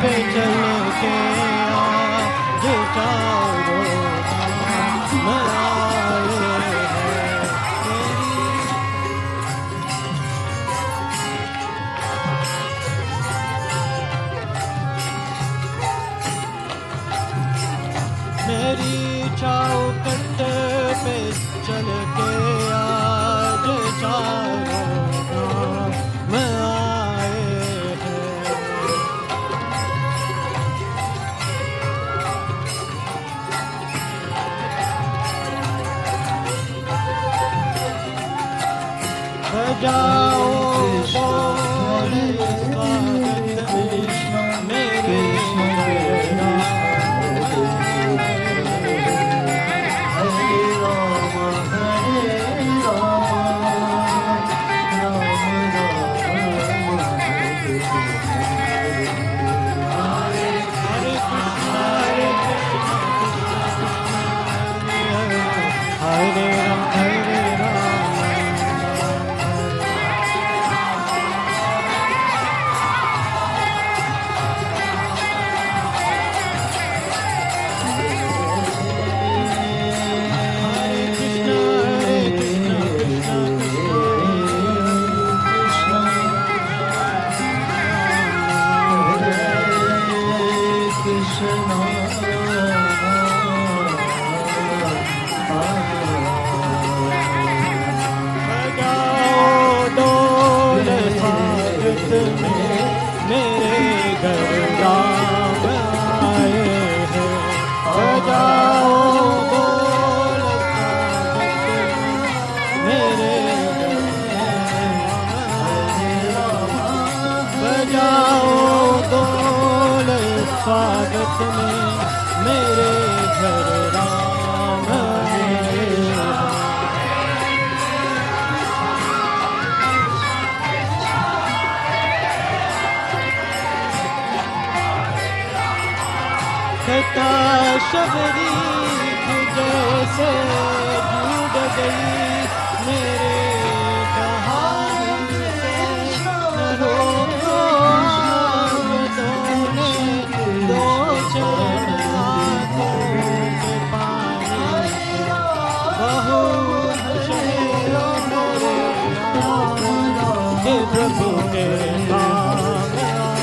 पे चल के आज चारों धाम आए हैं। मेरी चौखट पे चल के आज चारों धाम आए हैं। बजाओ बोल स्वागत मेरे मेरे घर राम आए हैं। बजाओ बोल मेरे बजाओ बोल स्वागत में मेरे घर राम आए हैं। कथा शबरी जैसे जुड़ गई मेरे कहानी से रोको दो चरण के पानी बहुत हे प्रभु के नाम आए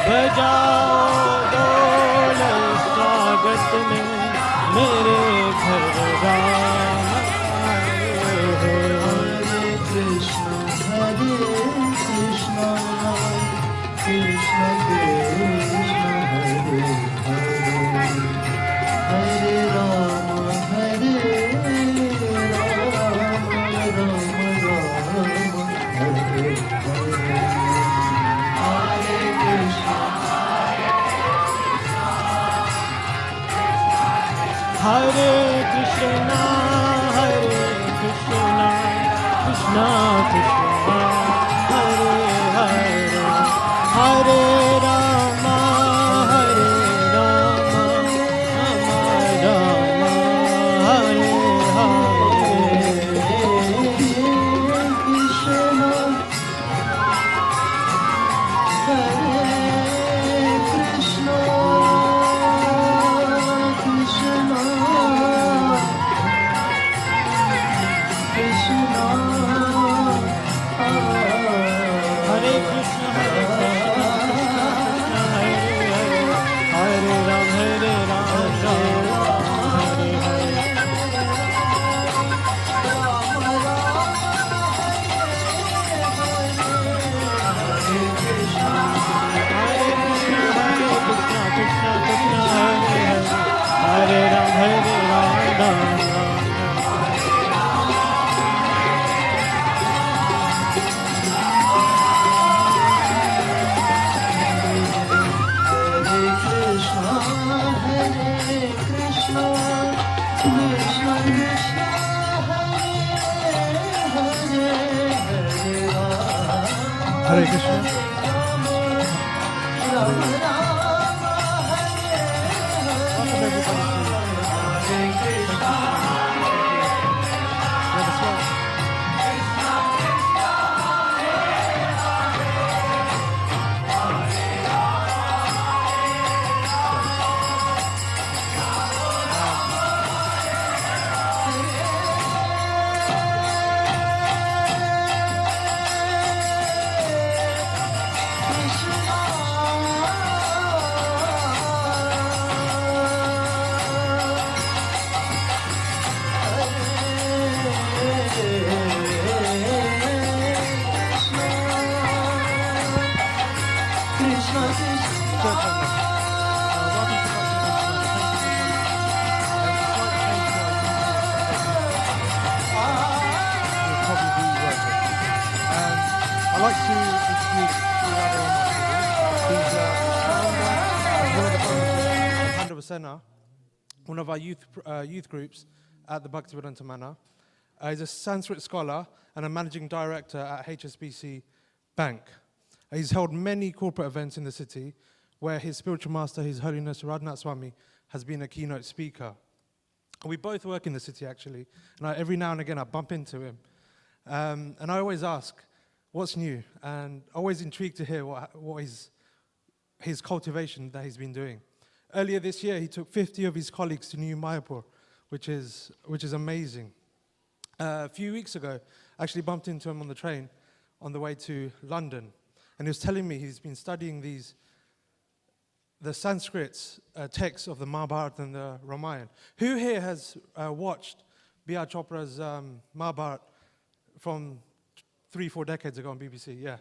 बजाओ डोल स्वागत में मेरे घर राम आए हैं। हरे कृष्ण कृष्ण कृष्ण कृष्ण हरे हरे हरे राम हरे राम राम हरे हरे। हरे कृष्णा कृष्णा कृष्णा हरे हरे हरे राम राम राम हरे हरे। कृष्ण हरे कृष्ण। हरे Krishna. Welcome to I'd like to introduce Sitayana Katha. He's founder of Handover Center, one of our youth groups at the Bhaktivedanta Manor. He's a Sanskrit scholar and a managing director at HSBC Bank. He's held many corporate events in the city where his spiritual master, His Holiness Radhanath Swami, has been a keynote speaker. We both work in the city, actually, and every now and again I bump into him. And I always ask, what's new? And always intrigued to hear what his cultivation that he's been doing. Earlier this year, he took 50 of his colleagues to New Mayapur, which is amazing. A few weeks ago, I actually bumped into him on the train on the way to London, and he was telling me he's been studying the Sanskrit texts of the Mahabharata and the Ramayana. Who here has watched B.R. Chopra's Mahabharata from 3-4 decades ago on BBC? Yeah.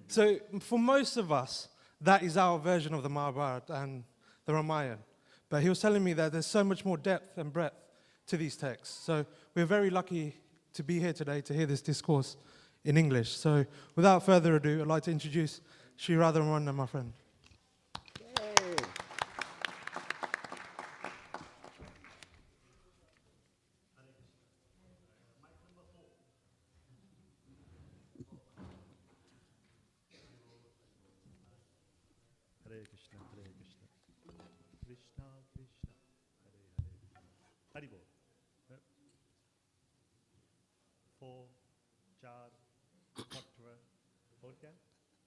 So for most of us, that is our version of the Mahabharata and the Ramayana. But he was telling me that there's so much more depth and breadth to these texts. So we're very lucky to be here today to hear this discourse in English. So without further ado, I'd like to introduce Sri Radharamana, my friend. Hare Krishna, Krishna Krishna, Hare Hare. Haribol. 4, 4, 4 और क्या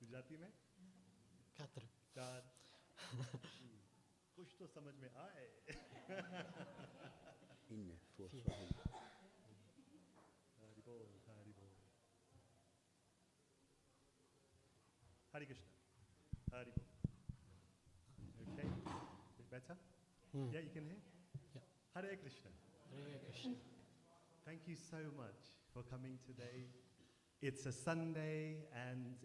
गुजराती में 4 कुछ तो समझ में आए Haribol, Haribol. Hare Krishna, Haribol. Okay, better? Yeah, you can hear? Yeah. Hare Krishna. Hare Krishna. Thank you so much for coming today. It's a Sunday and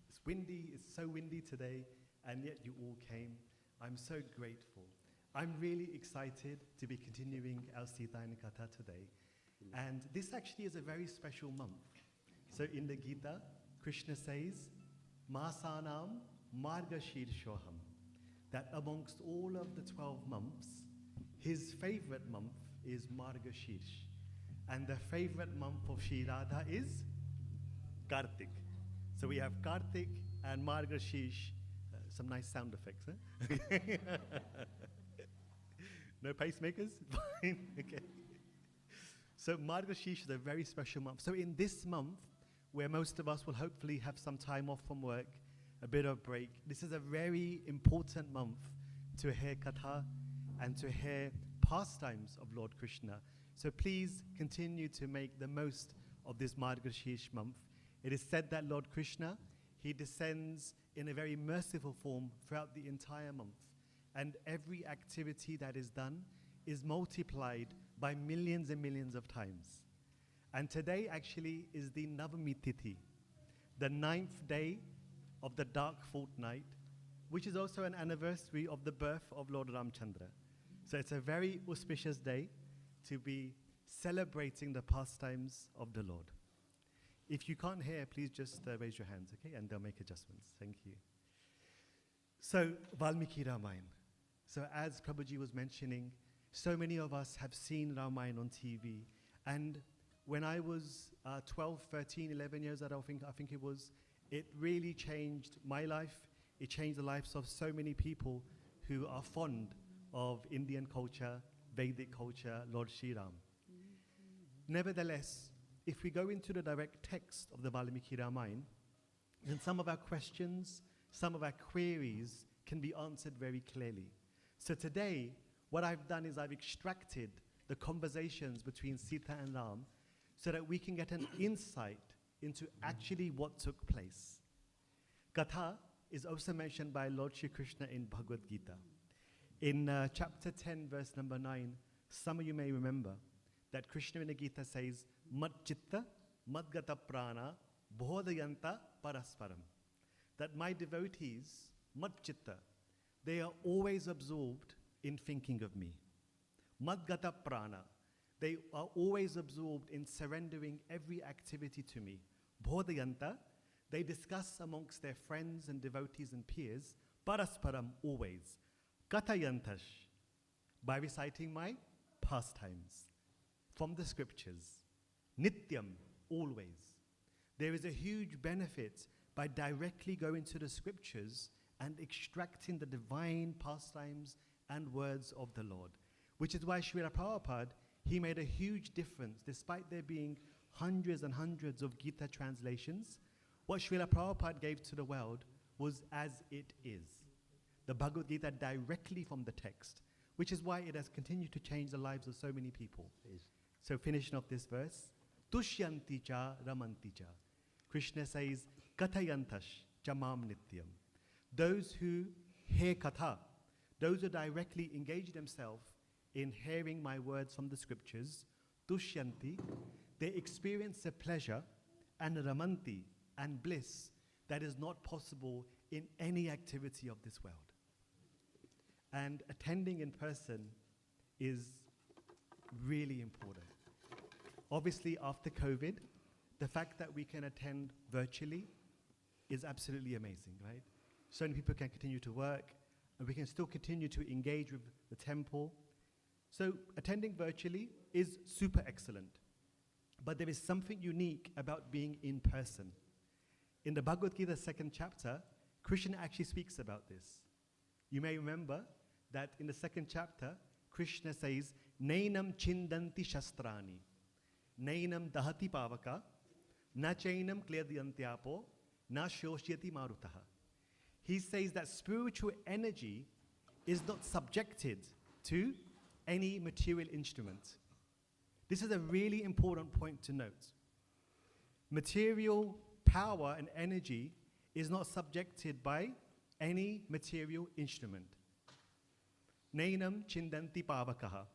it's windy, it's so windy today, and yet you all came. I'm so grateful. I'm really excited to be continuing our Sitayana Katha today. And this actually is a very special month. So in the Gita, Krishna says, Masanam Margashirshoham, that amongst all of the 12 months, his favorite month is Margashirsh. And the favorite month of Shri Radha is Kartik. So we have Kartik and Margashirsh. Some nice sound effects, huh? No pacemakers? Fine, okay. So Margashirsh is a very special month. So in this month, where most of us will hopefully have some time off from work, a bit of break, this is a very important month to hear Katha and to hear pastimes of Lord Krishna. So please continue to make the most of this Margashirsh month. It is said that Lord Krishna, he descends in a very merciful form throughout the entire month. And every activity that is done is multiplied by millions and millions of times. And today actually is the Navami Tithi, the 9th day of the dark fortnight, which is also an anniversary of the birth of Lord Ramchandra. So it's a very auspicious day to be celebrating the pastimes of the Lord. If you can't hear, please just raise your hands, okay? And they'll make adjustments. Thank you. So, Valmiki Ramayana. So as Prabhuji was mentioning, so many of us have seen Ramayana on TV. And when I was 12, 13, 11 years old, I think it was, it really changed my life. It changed the lives of so many people who are fond of Indian culture, Vedic culture, Lord Shri Ram. Nevertheless, if we go into the direct text of the Valmiki Ramayana, then some of our questions, some of our queries can be answered very clearly. So today, what I've done is I've extracted the conversations between Sita and Ram so that we can get an insight into actually what took place. Katha is also mentioned by Lord Shri Krishna in Bhagavad Gita. In chapter 10, verse number 9, some of you may remember that Krishna in the Gita says, Mat chitta, madgata prana, bodhayanta parasparam. That my devotees, mat chitta, they are always absorbed in thinking of me. Madgata prana, they are always absorbed in surrendering every activity to me. Bodhayanta, they discuss amongst their friends and devotees and peers, parasparam, always. Katayantash, by reciting my pastimes from the scriptures. Nityam, always. There is a huge benefit by directly going to the scriptures and extracting the divine pastimes and words of the Lord. Which is why Srila Prabhupada, he made a huge difference, despite there being hundreds and hundreds of Gita translations. What Srila Prabhupada gave to the world was as it is. The Bhagavad Gita directly from the text, which is why it has continued to change the lives of so many people. So finishing off this verse, Tushyanti cha ramanti cha. Krishna says, Kathayantash chamam nityam. Those who hear katha, those who directly engage themselves in hearing my words from the scriptures, Tushyanti, they experience a pleasure and ramanti and bliss that is not possible in any activity of this world. And attending in person is really important. Obviously, after COVID, the fact that we can attend virtually is absolutely amazing, right? So many people can continue to work, and we can still continue to engage with the temple. So attending virtually is super excellent. But there is something unique about being in person. In the Bhagavad Gita 2nd chapter, Krishna actually speaks about this. You may remember that in the 2nd chapter, Krishna says, Nainam chindanti shastrani, nainam dahati pavaka, na chainam kledyantyaapo, na shoshyati marutaha. He says that spiritual energy is not subjected to any material instrument. This is a really important point to note. Material power and energy is not subjected by any material instrument. Nainam chindanti pavakaha.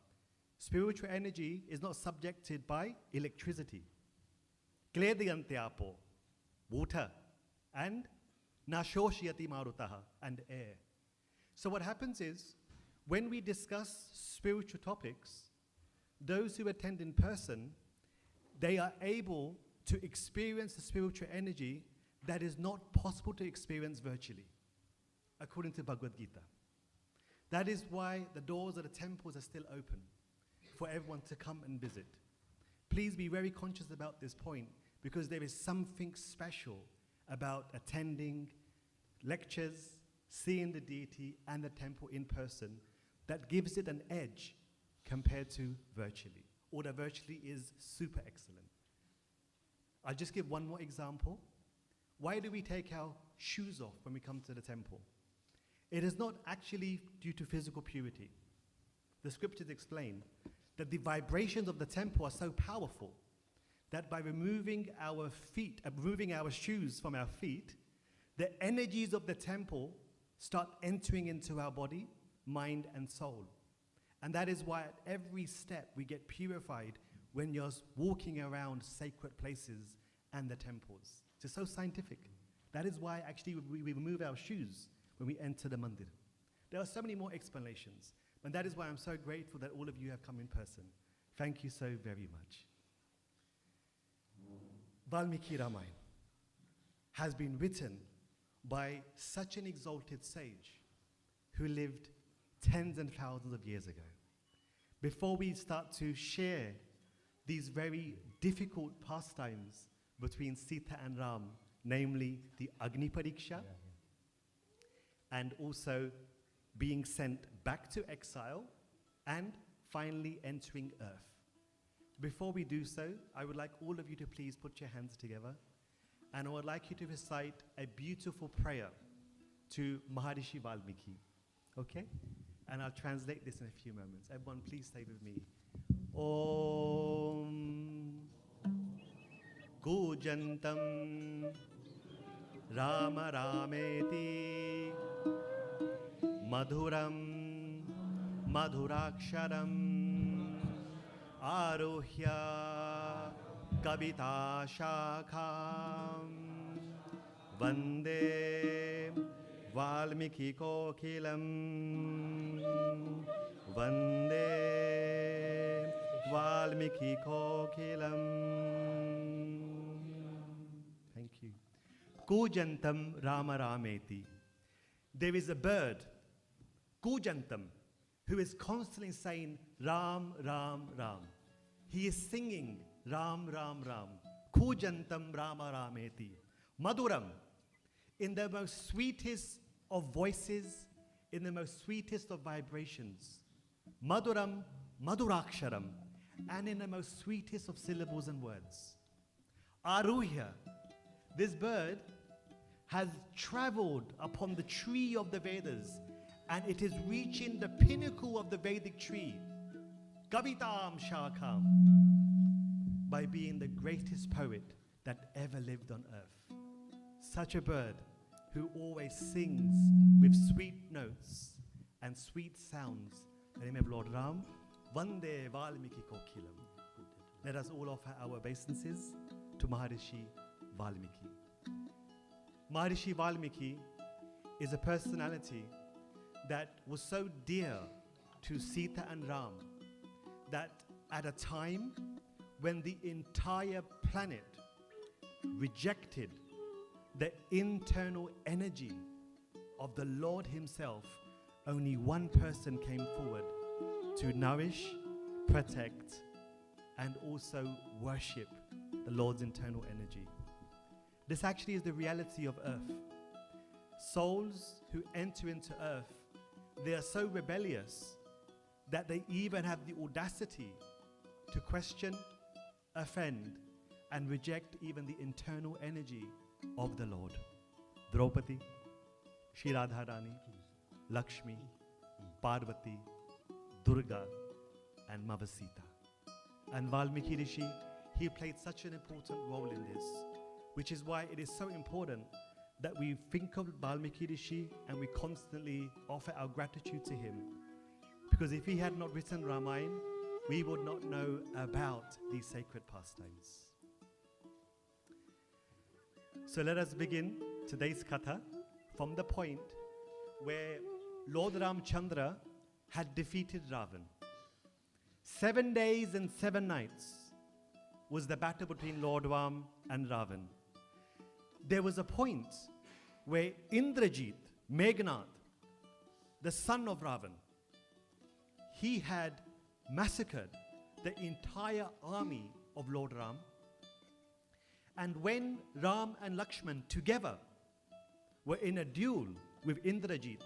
Spiritual energy is not subjected by electricity. Kledyantyaapo, water, and nashoshyati marutaha, and air. So what happens is, when we discuss spiritual topics, those who attend in person, they are able to experience the spiritual energy that is not possible to experience virtually, according to Bhagavad Gita. That is why the doors of the temples are still open for everyone to come and visit. Please be very conscious about this point, because there is something special about attending lectures, seeing the deity and the temple in person that gives it an edge compared to virtually. Or that virtually is super excellent. I'll just give one more example. Why do we take our shoes off when we come to the temple? It is not actually due to physical purity. The scriptures explain that the vibrations of the temple are so powerful that by removing our feet, removing our shoes from our feet, the energies of the temple start entering into our body, mind, and soul. And that is why at every step we get purified when you're walking around sacred places and the temples. It's so scientific. That is why actually we remove our shoes when we enter the mandir. There are so many more explanations, and that is why I'm so grateful that all of you have come in person. Thank you so very much. Valmiki Ramayana has been written by such an exalted sage who lived tens and thousands of years ago. Before we start to share these very difficult pastimes between Sita and Ram, namely the Agni Pariksha, and also being sent back to exile, and finally entering earth. Before we do so, I would like all of you to please put your hands together, and I would like you to recite a beautiful prayer to Maharishi Valmiki. Okay? And I'll translate this in a few moments. Everyone, please stay with me. Om Gujantam Rama Rameti Madhuram Madhuraksharam Arohya Kavita Shakham Vande Valmiki Valmiki Kokilam Vande Valmiki Kokilam. Thank you. Kujantam Rama Rameti. There is a bird, Kujantam, who is constantly saying Ram, Ram, Ram. He is singing Ram, Ram, Ram. Kujantam Rama Rameti. Maduram, in the most sweetest of voices, in the most sweetest of vibrations. Maduram, Maduraksharam, and in the most sweetest of syllables and words. Aruhya, this bird has traveled upon the tree of the Vedas, and it is reaching the pinnacle of the Vedic tree, Kavitam Shakam, by being the greatest poet that ever lived on earth. Such a bird who always sings with sweet notes and sweet sounds. In the name of Lord Ram, Vande Valmiki Kokilam. Let us all offer our obeisances to Maharishi Valmiki. Maharishi Valmiki is a personality that was so dear to Sita and Ram that at a time when the entire planet rejected the internal energy of the Lord himself, only one person came forward to nourish, protect, and also worship the Lord's internal energy. This actually is the reality of earth. Souls who enter into earth, they are so rebellious that they even have the audacity to question, offend, and reject even the internal energy of the Lord. Draupadi, Shri Radharani, Lakshmi, Parvati, Durga, and Mother Sita. And Valmiki Rishi, he played such an important role in this, which is why it is so important that we think of Valmiki Rishi and we constantly offer our gratitude to him. Because if he had not written Ramayana, we would not know about these sacred pastimes. So let us begin today's katha from the point where Lord Ramchandra had defeated Ravan. 7 days and 7 nights was the battle between Lord Ram and Ravan. There was a point where Indrajit, Meghnad, the son of Ravan, he had massacred the entire army of Lord Ram. And when Ram and Lakshman together were in a duel with Indrajit,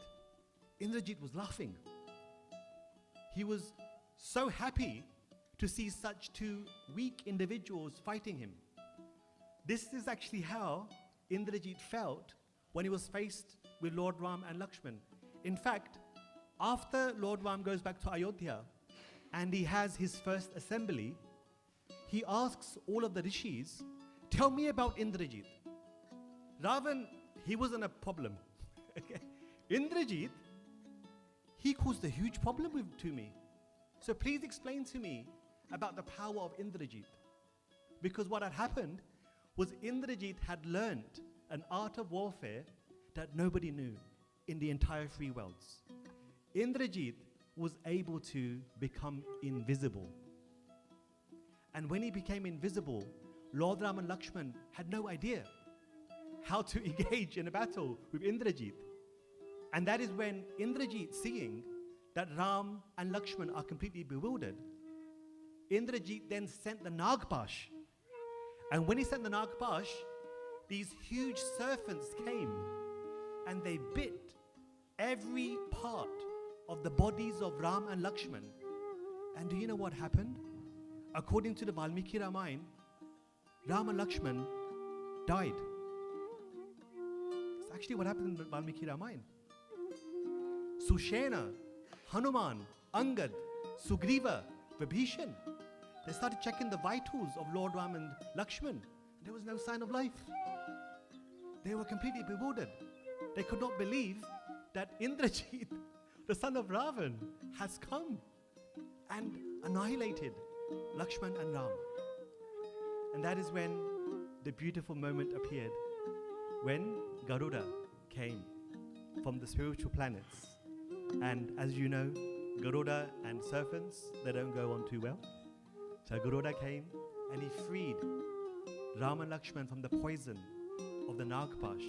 Indrajit was laughing. He was so happy to see such two weak individuals fighting him. This is actually how Indrajit felt when he was faced with Lord Ram and Lakshman. In fact, after Lord Ram goes back to Ayodhya and he has his first assembly, he asks all of the rishis, tell me about Indrajit. Ravan, he wasn't a problem. Okay. Indrajit, he caused a huge problem to me. So please explain to me about the power of Indrajit. Because what had happened was Indrajit had learnt an art of warfare that nobody knew in the entire 3 worlds. Indrajit was able to become invisible. And when he became invisible, Lord Ram and Lakshman had no idea how to engage in a battle with Indrajit. And that is when Indrajit, seeing that Ram and Lakshman are completely bewildered, Indrajit then sent the Nagpash. And when he sent the Nagpash, these huge serpents came and they bit every part of the bodies of Ram and Lakshman. And do you know what happened? According to the Valmiki Ramayana, Ram and Lakshman died. That's actually what happened in the Valmiki Ramayana. Sushena, Hanuman, Angad, Sugriva, Vibhishan, they started checking the vitals of Lord Ram and Lakshman. There was no sign of life. They were completely bewildered. They could not believe that Indrajit, the son of Ravan, has come and annihilated Lakshman and Ram. And that is when the beautiful moment appeared, when Garuda came for from the spiritual planets. And as you know, Garuda and serpents, they don't go on too well. So Garuda came and he freed Ram and Lakshman from the poison of the Nagpash.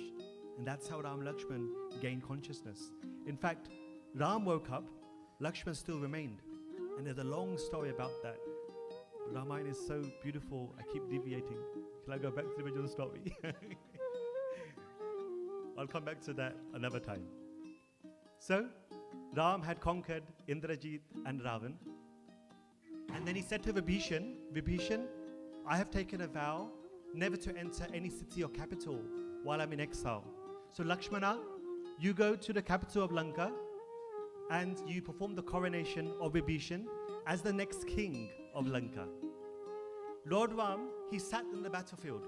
And that's how Ram and Lakshman gained consciousness. In fact, Ram woke up, Lakshman still remained. And there's a long story about that. Ramayana is so beautiful, I keep deviating. Shall I go back to the original story? I'll come back to that another time. So, Ram had conquered Indrajit and Ravan. And then he said to Vibhishan, Vibhishan, I have taken a vow never to enter any city or capital while I'm in exile. So Lakshmana, you go to the capital of Lanka and you perform the coronation of Vibhishan as the next king of Lanka. Lord Ram, he sat in the battlefield,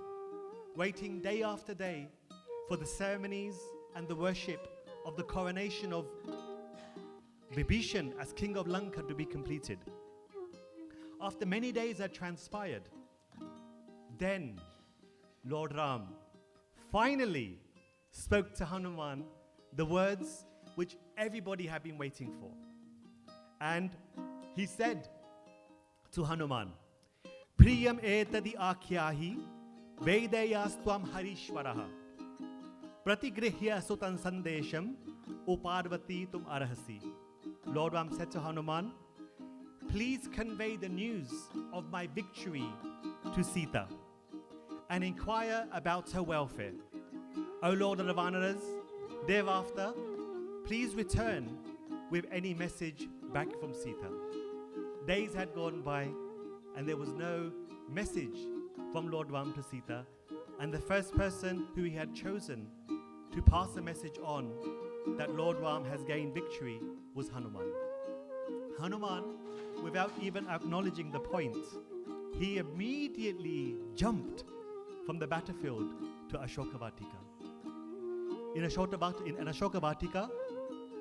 waiting day after day for the ceremonies and the worship of the coronation of Vibhishan as king of Lanka to be completed. After many days had transpired, then Lord Ram finally spoke to Hanuman the words which everybody had been waiting for. And he said to Hanuman, Priyam etadi akyahi vedayastvam harishwaraha pratigrihya sutan sandesham uparvati tum arhasi. Lord Ram said to Hanuman, please convey the news of my victory to Sita and inquire about her welfare. O Lord of the Vanaras, thereafter, please return with any message back from Sita. Days had gone by and there was no message from Lord Ram to Sita, and the first person who he had chosen to pass the message on that Lord Ram has gained victory was Hanuman. Hanuman, without even acknowledging the point, he immediately jumped from the battlefield to Ashoka Vatika. In Ashoka Vatika,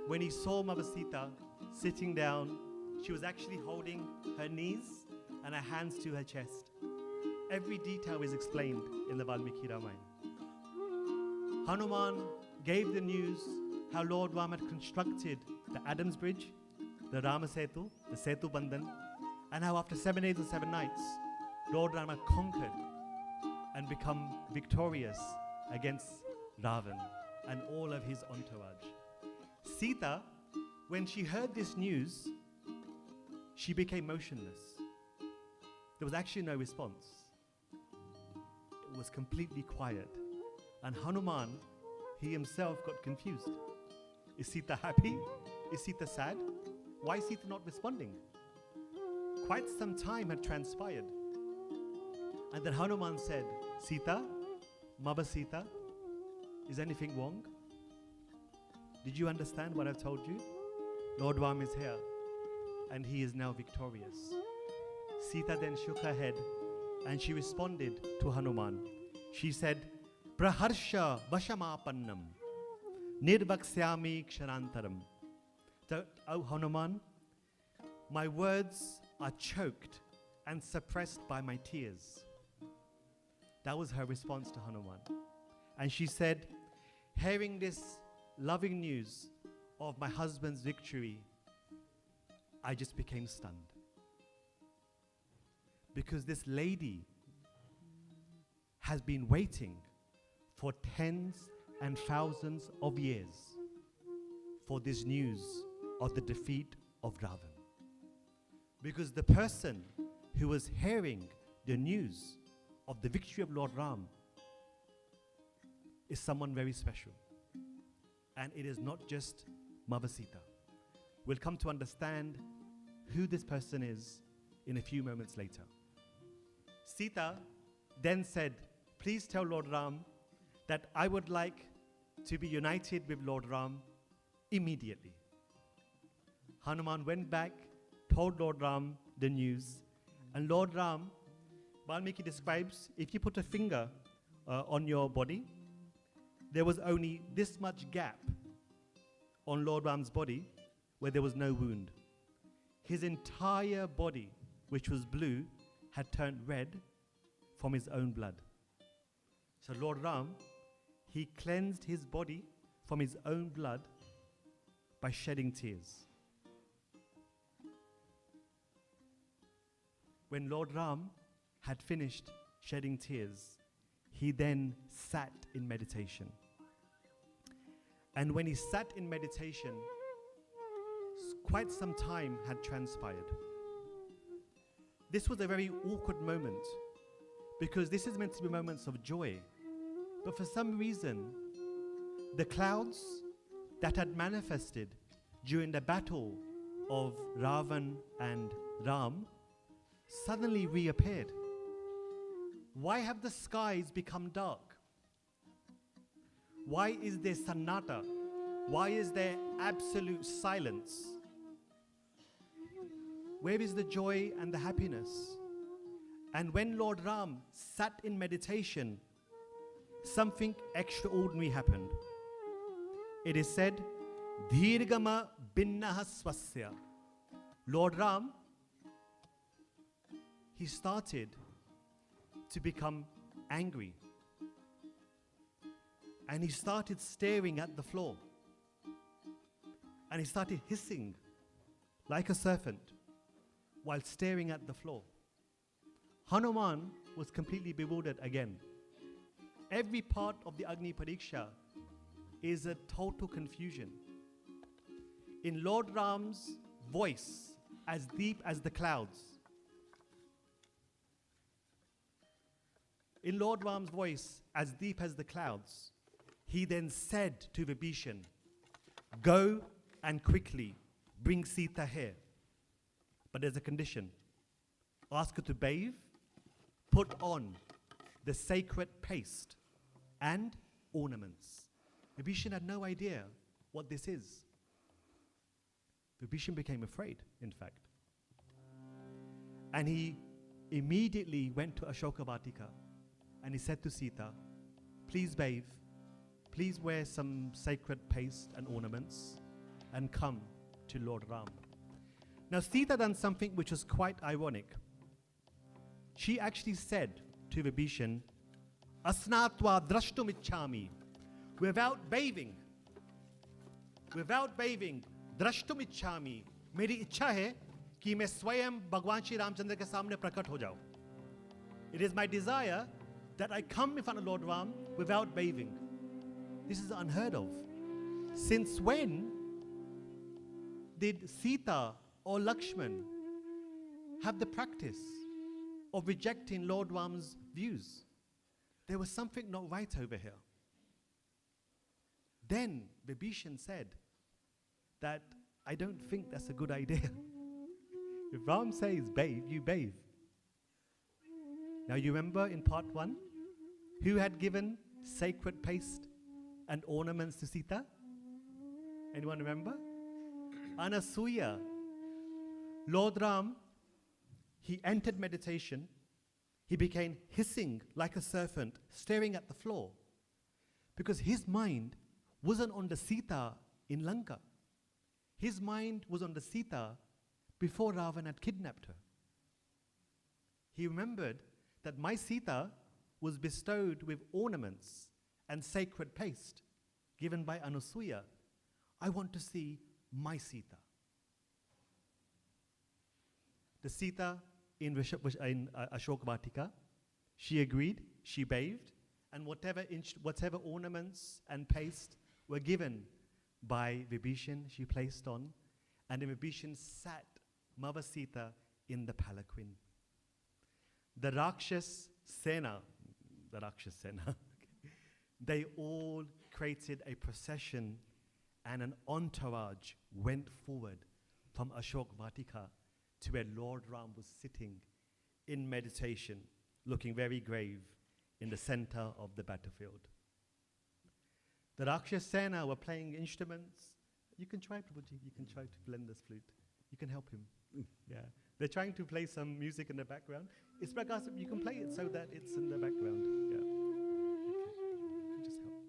when he saw Mother Sita sitting down, she was actually holding her knees and her hands to her chest. Every detail is explained in the Valmiki Ramayana. Hanuman gave the news how Lord Ram had constructed the Adam's Bridge, the Rama Setu, the Setu Bandhan, and how after 7 days and 7 nights, Lord Ram had conquered and become victorious against Ravan and all of his entourage. Sita, when she heard this news, she became motionless. There was actually no response. It was completely quiet. And Hanuman, he himself got confused. Is Sita happy? Is Sita sad? Why is Sita not responding? Quite some time had transpired. And then Hanuman said, Sita, Mother Sita, is anything wrong? Did you understand what I've told you? Lord Ram is here and he is now victorious. Sita then shook her head and she responded to Hanuman. She said, Praharsha vashamapannam nirvaksyami ksharantaram. O Hanuman, my words are choked and suppressed by my tears. That was her response to Hanuman. And she said, hearing this loving news of my husband's victory, I just became stunned. Because this lady has been waiting for tens and thousands of years for this news of the defeat of Ravan. Because the person who was hearing the news of the victory of Lord Ram is someone very special. And it is not just Mother Sita. We'll come to understand who this person is in a few moments later. Sita then said, please tell Lord Ram that I would like to be united with Lord Ram immediately. Hanuman went back, told Lord Ram the news, and Lord Ram, Valmiki describes, if you put a finger on your body, there was only this much gap on Lord Ram's body where there was no wound. His entire body, which was blue, had turned red from his own blood. So Lord Ram, he cleansed his body from his own blood by shedding tears. When Lord Ram had finished shedding tears, he then sat in meditation. And when he sat in meditation, quite some time had transpired. This was a very awkward moment, because this is meant to be moments of joy. But for some reason, the clouds that had manifested during the battle of Ravan and Ram suddenly reappeared. Why have the skies become dark? Why is there sannata? Why is there absolute silence? Where is the joy and the happiness? And when Lord Ram sat in meditation, something extraordinary happened. It is said, Dhirgama binnaha swasya. Lord Ram, he started to become angry. And he started staring at the floor. And he started hissing like a serpent while staring at the floor. Hanuman was completely bewildered again. Every part of the Agni Pariksha is a total confusion. In Lord Ram's voice, as deep as the clouds, in Lord Ram's voice, as deep as the clouds, he then said to Vibhishan, "Go and quickly bring Sita here. But there's a condition. Ask her to bathe, put on the sacred paste and ornaments." Vibhishan had no idea what this is. Vibhishan became afraid, in fact. And he immediately went to Ashoka Vatika and he said to Sita, "Please bathe, please wear some sacred paste and ornaments and come to Lord Ram." Now Sita done something which was quite ironic. She actually said to Vibhishan, "Asnatva drashtum ichchami," without bathing, drashtum ichchami, मेरी इच्छा है कि मैं स्वयं भगवान श्री रामचंद्र के सामने प्रकट हो जाऊं. It is my desire that I come in front of Lord Ram without bathing. This is unheard of. Since when did Sita or Lakshman have the practice of rejecting Lord Ram's views? There was something not right over here. Then Vibhishan said that, "I don't think that's a good idea." If Ram says bathe, you bathe. Now you remember in part 1, who had given sacred paste and ornaments to Sita? Anyone remember? Anasuya. Lord Ram, he entered meditation. He became hissing like a serpent, staring at the floor, because his mind wasn't on the Sita in Lanka. His mind was on the Sita before Ravan had kidnapped her. He remembered that my Sita was bestowed with ornaments and sacred paste given by Anasuya. I want to see my Sita. The Sita in Ashoka Vatika, she agreed, she bathed, and whatever ornaments and paste were given by Vibhishan, she placed on, and then Vibhishan sat Mother Sita in the palanquin. The Rakshas Sena, they all created a procession, and an entourage went forward from Ashoka Vatika to where Lord Ram was sitting in meditation, looking very grave in the center of the battlefield. The Rakshas Sena were playing instruments. You can try, Prabhuji, you can try to blend this flute. You can help him. Yeah. They're trying to play some music in the background. It's Prakash, you can play it so that it's in the background. Yeah. Okay. Just help.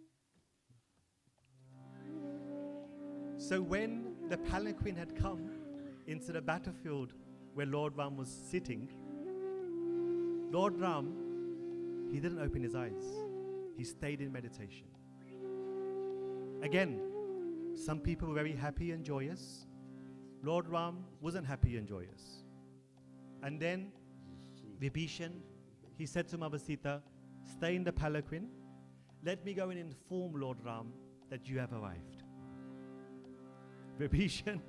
So when the palanquin had come into the battlefield where Lord Ram was sitting, Lord Ram, he didn't open his eyes. He stayed in meditation. Again, Some people were very happy and joyous. Lord Ram wasn't happy and joyous. And then Vibhishan, he said to Mother Sita, stay in the palanquin. Let me go and inform Lord Ram that you have arrived. Vibhishan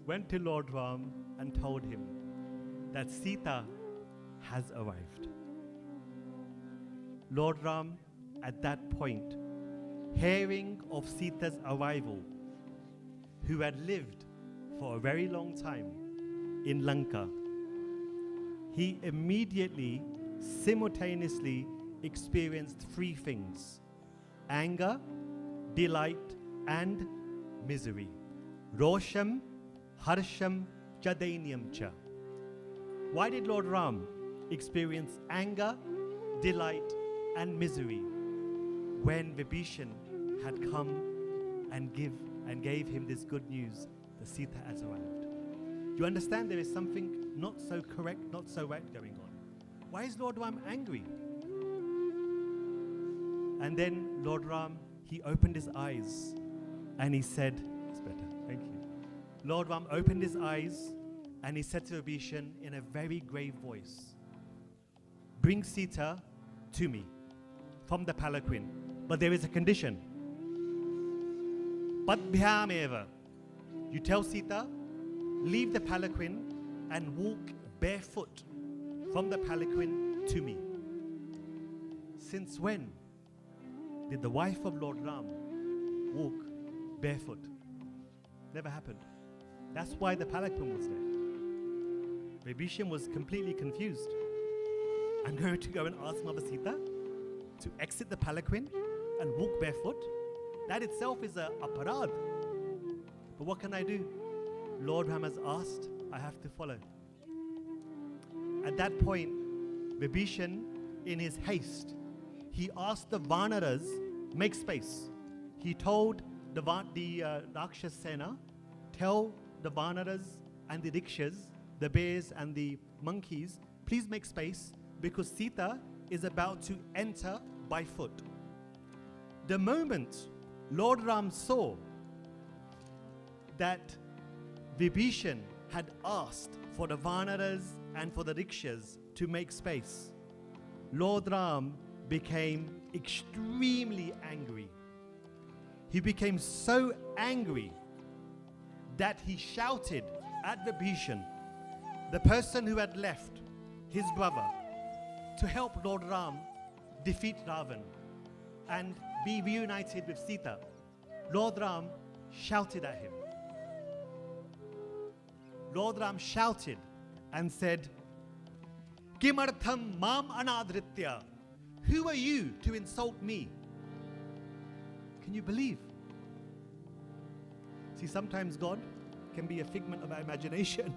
went to Lord Ram and told him that Sita has arrived. Lord Ram, at that point, hearing of Sita's arrival, who had lived for a very long time in Lanka, he immediately, simultaneously experienced three things: anger, delight, and misery. Rosham, Harsham, Chadainyam cha. Why did Lord Ram experience anger, delight, and misery when Vibhishan had come and gave him this good news that Sita has arrived? You understand there is something not so correct, not so right going on. Why is Lord Ram angry? And then Lord Ram, he opened his eyes and he said, it's better, thank you. Lord Ram opened his eyes and he said to Vibhishan in a very grave voice, bring Sita to me from the palanquin. But there is a condition. Padbhyameva. You tell Sita, leave the palanquin and walk barefoot from the palanquin to me. Since when did the wife of Lord Ram walk barefoot? Never happened. That's why the palanquin was there. Vibhishan was completely confused. I'm going to go and ask Mother Sita to exit the palanquin and walk barefoot. That itself is a aparad. But what can I do? Lord Ram has asked, I have to follow. At that point, Vibhishan, in his haste, he asked the Vanaras, make space. He told the Rakshas Sena, tell the Vanaras and the Rikshas, the bears and the monkeys, please make space because Sita is about to enter by foot. The moment Lord Ram saw that Vibhishan had asked for the Vanaras and for the Rikshas to make space, Lord Ram became extremely angry. He became so angry that he shouted at Vibhishan, the person who had left his brother to help Lord Ram defeat Ravan and be reunited with Sita. Lord Ram shouted at him. Lord Ram shouted and said, Kimartham mam anadritya. Who are you to insult me? Can you believe? See, sometimes God can be a figment of our imagination.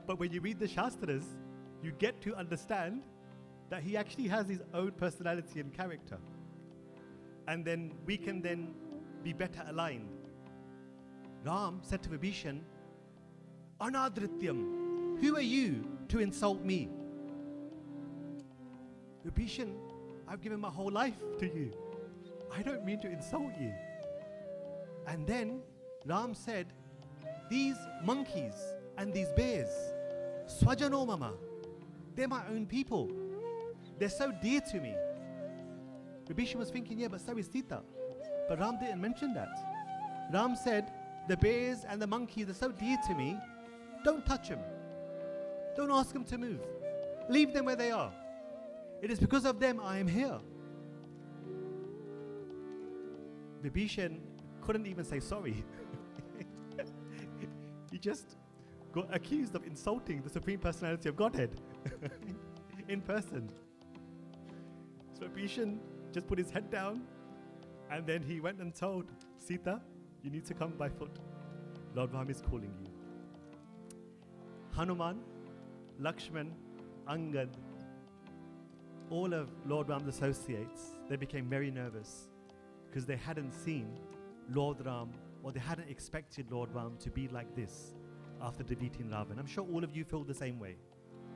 But when you read the Shastras, you get to understand that he actually has his own personality and character. And then we can then be better aligned. Ram said to Vibhishan, Anadrityam, who are you to insult me? Vibhishan, I've given my whole life to you. I don't mean to insult you. And then Ram said, these monkeys and these bears, Swajano Mama, they're my own people. They're so dear to me. Vibhishan was thinking, yeah, but so is Sita. But Ram didn't mention that. Ram said, the bears and the monkeys are so dear to me, don't touch them. Don't ask them to move. Leave them where they are. It is because of them I am here. Vibhishan couldn't even say sorry. He just got accused of insulting the Supreme Personality of Godhead in person. So Vibhishan just put his head down and then he went and told Sita, you need to come by foot. Lord Ram is calling you. Hanuman, Lakshman, Angad, all of Lord Ram's associates, they became very nervous because they hadn't seen Lord Ram, or they hadn't expected Lord Ram to be like this after defeating Ravan. I'm sure all of you feel the same way.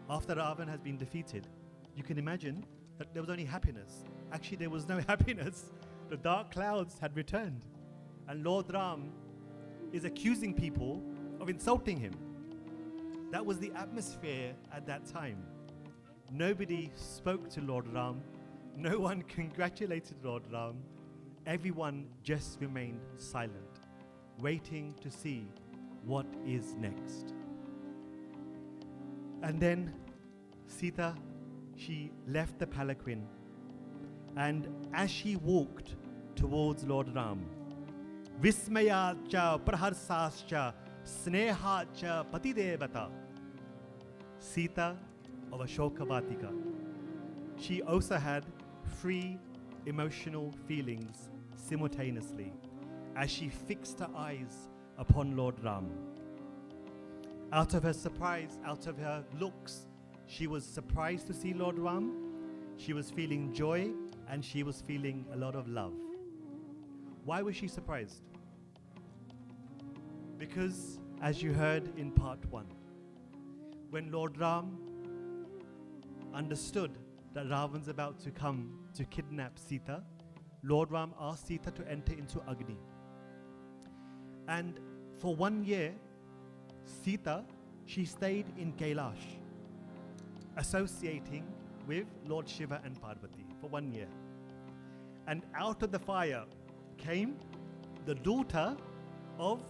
After Ravan has been defeated, you can imagine that there was only happiness. Actually, there was no happiness. The dark clouds had returned. And Lord Ram is accusing people of insulting him. That was the atmosphere at that time. Nobody spoke to Lord Ram. No one congratulated Lord Ram. Everyone just remained silent, waiting to see what is next. And then Sita, she left the palanquin, and as she walked towards Lord Ram, Vismaya cha praharsas cha sneha cha patidevata, Sita of Ashokavatika, she also had 3 emotional feelings simultaneously as she fixed her eyes upon Lord Ram. Out of her surprise, out of her looks, she was surprised to see Lord Ram. She was feeling joy and she was feeling a lot of love. Why was she surprised? Because, as you heard in part 1, when Lord Ram understood that Ravan's about to come to kidnap Sita, Lord Ram asked Sita to enter into Agni. And for 1 year, Sita, she stayed in Kailash, associating with Lord Shiva and Parvati for 1 year. And out of the fire came the daughter of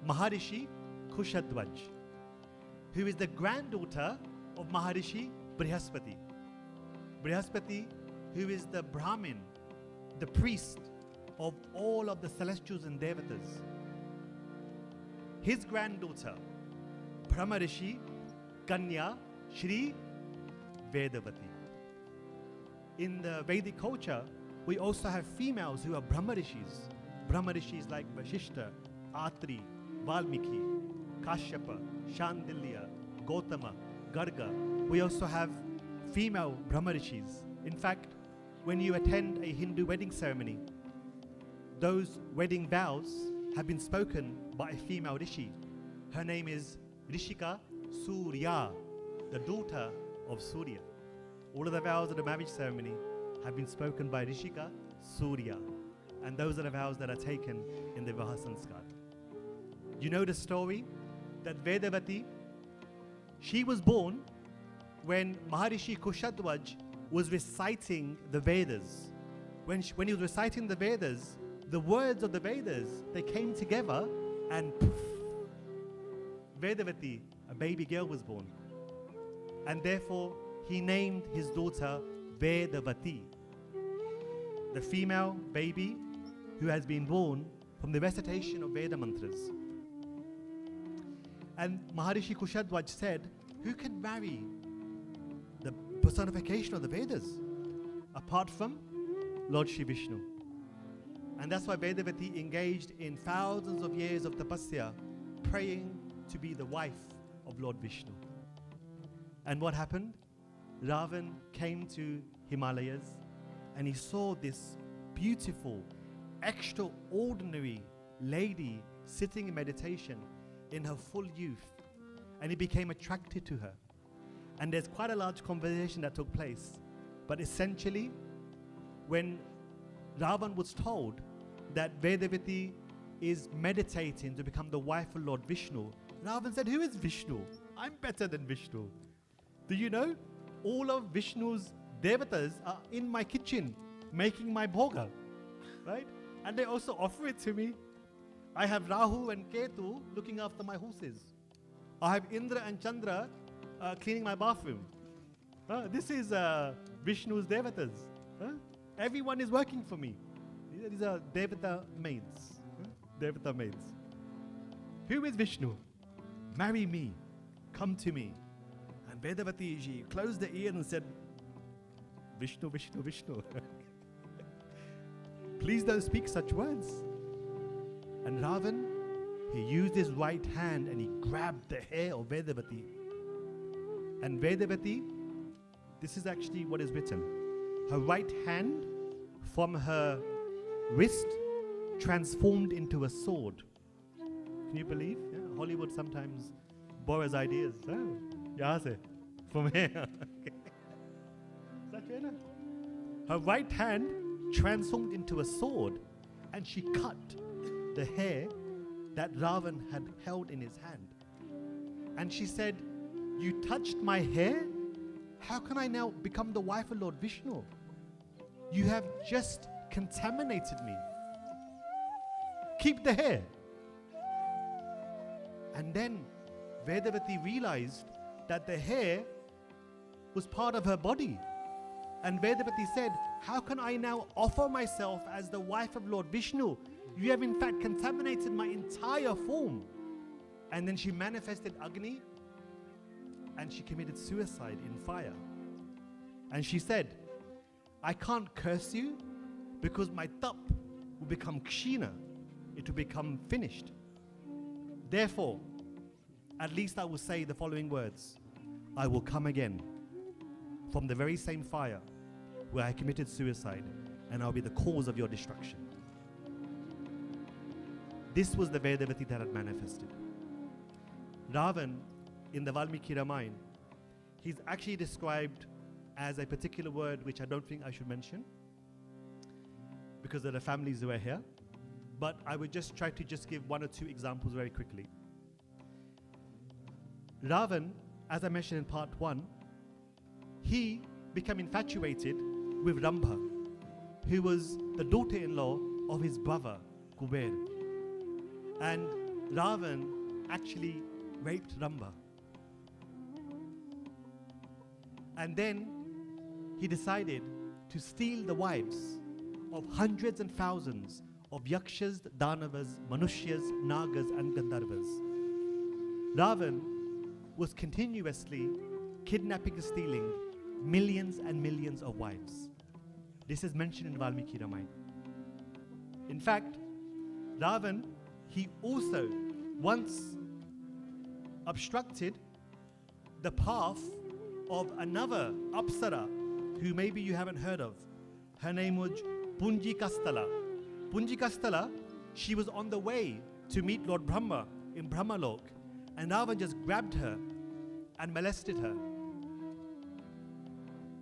Maharishi Kushadwaj, who is the granddaughter of Maharishi Brihaspati. Brihaspati, who is the Brahmin, the priest of all of the celestials and devatas. His granddaughter, Brahmarishi Kanya Shri Vedavati. In the Vedic culture, we also have females who are Brahmarishis. Brahmarishis like Vashishta, Atri, Valmiki, Kashyapa, Shandilya, Gautama, Garga. We also have female Brahmarishis. In fact, when you attend a Hindu wedding ceremony, those wedding vows have been spoken by a female Rishi. Her name is Rishika Surya, the daughter of Surya. All of the vows of the marriage ceremony have been spoken by Rishika Surya. And those are the vows that are taken in the Vivaha Sanskar. You know the story that Vedavati, she was born when Maharishi Kushadwaj was reciting the Vedas. When he was reciting the Vedas, the words of the Vedas, they came together and poof, Vedavati, a baby girl, was born. And therefore, he named his daughter Vedavati, the female baby who has been born from the recitation of Veda mantras. And Maharishi Kushadwaj said, who can marry the personification of the Vedas apart from Lord Shri Vishnu? And that's why Vedavati engaged in thousands of years of tapasya, praying to be the wife of Lord Vishnu. And what happened? Ravan came to Himalayas and he saw this beautiful, extraordinary lady sitting in meditation in her full youth, and he became attracted to her. And there's quite a large conversation that took place. But essentially, when Ravan was told that Vedavati is meditating to become the wife of Lord Vishnu, Ravan said, who is Vishnu? I'm better than Vishnu. Do you know? All of Vishnu's devatas are in my kitchen making my bhoga, right? And they also offer it to me. I have Rahu and Ketu looking after my horses. I have Indra and Chandra cleaning my bathroom. This is Vishnu's devatas. Everyone is working for me. These are devata maids. Devata maids. Who is Vishnu? Marry me. Come to me. And Vedavati, she closed the ear and said, Vishnu, Vishnu, Vishnu. Please don't speak such words. And Ravan, he used his right hand and he grabbed the hair of Vedavati. And Vedavati, this is actually what is written. Her right hand from her wrist transformed into a sword. Can you believe? Yeah, Hollywood sometimes borrows ideas. From here. Her right hand transformed into a sword and she cut the hair that Ravan had held in his hand. And she said, "You touched my hair? How can I now become the wife of Lord Vishnu? You have just contaminated me. Keep the hair." And then Vedavati realized that the hair was part of her body. And Vedavati said, "How can I now offer myself as the wife of Lord Vishnu? You have in fact contaminated my entire form." And then she manifested Agni and she committed suicide in fire. And she said, "I can't curse you because my tap will become kshina. It will become finished. Therefore, at least I will say the following words. I will come again from the very same fire where I committed suicide, and I'll be the cause of your destruction." This was the Vedavati that had manifested. Ravan, in the Valmiki Ramayana, he's actually described as a particular word which I don't think I should mention because of the families who are here. But I would just try to just give one or two examples very quickly. Ravan, as I mentioned in part 1, he became infatuated with Rambha, who was the daughter-in-law of his brother, Kuber. And Ravan actually raped Rambha. And then he decided to steal the wives of hundreds and thousands of Yakshas, Danavas, Manushyas, Nagas and Gandharvas. Ravan was continuously kidnapping and stealing millions and millions of wives. This is mentioned in Valmiki Ramayana. In fact, Ravan, he also once obstructed the path of another Apsara who maybe you haven't heard of. Her name was Punjikastala. Punjikastala, she was on the way to meet Lord Brahma in Brahmalok, and Ravan just grabbed her and molested her.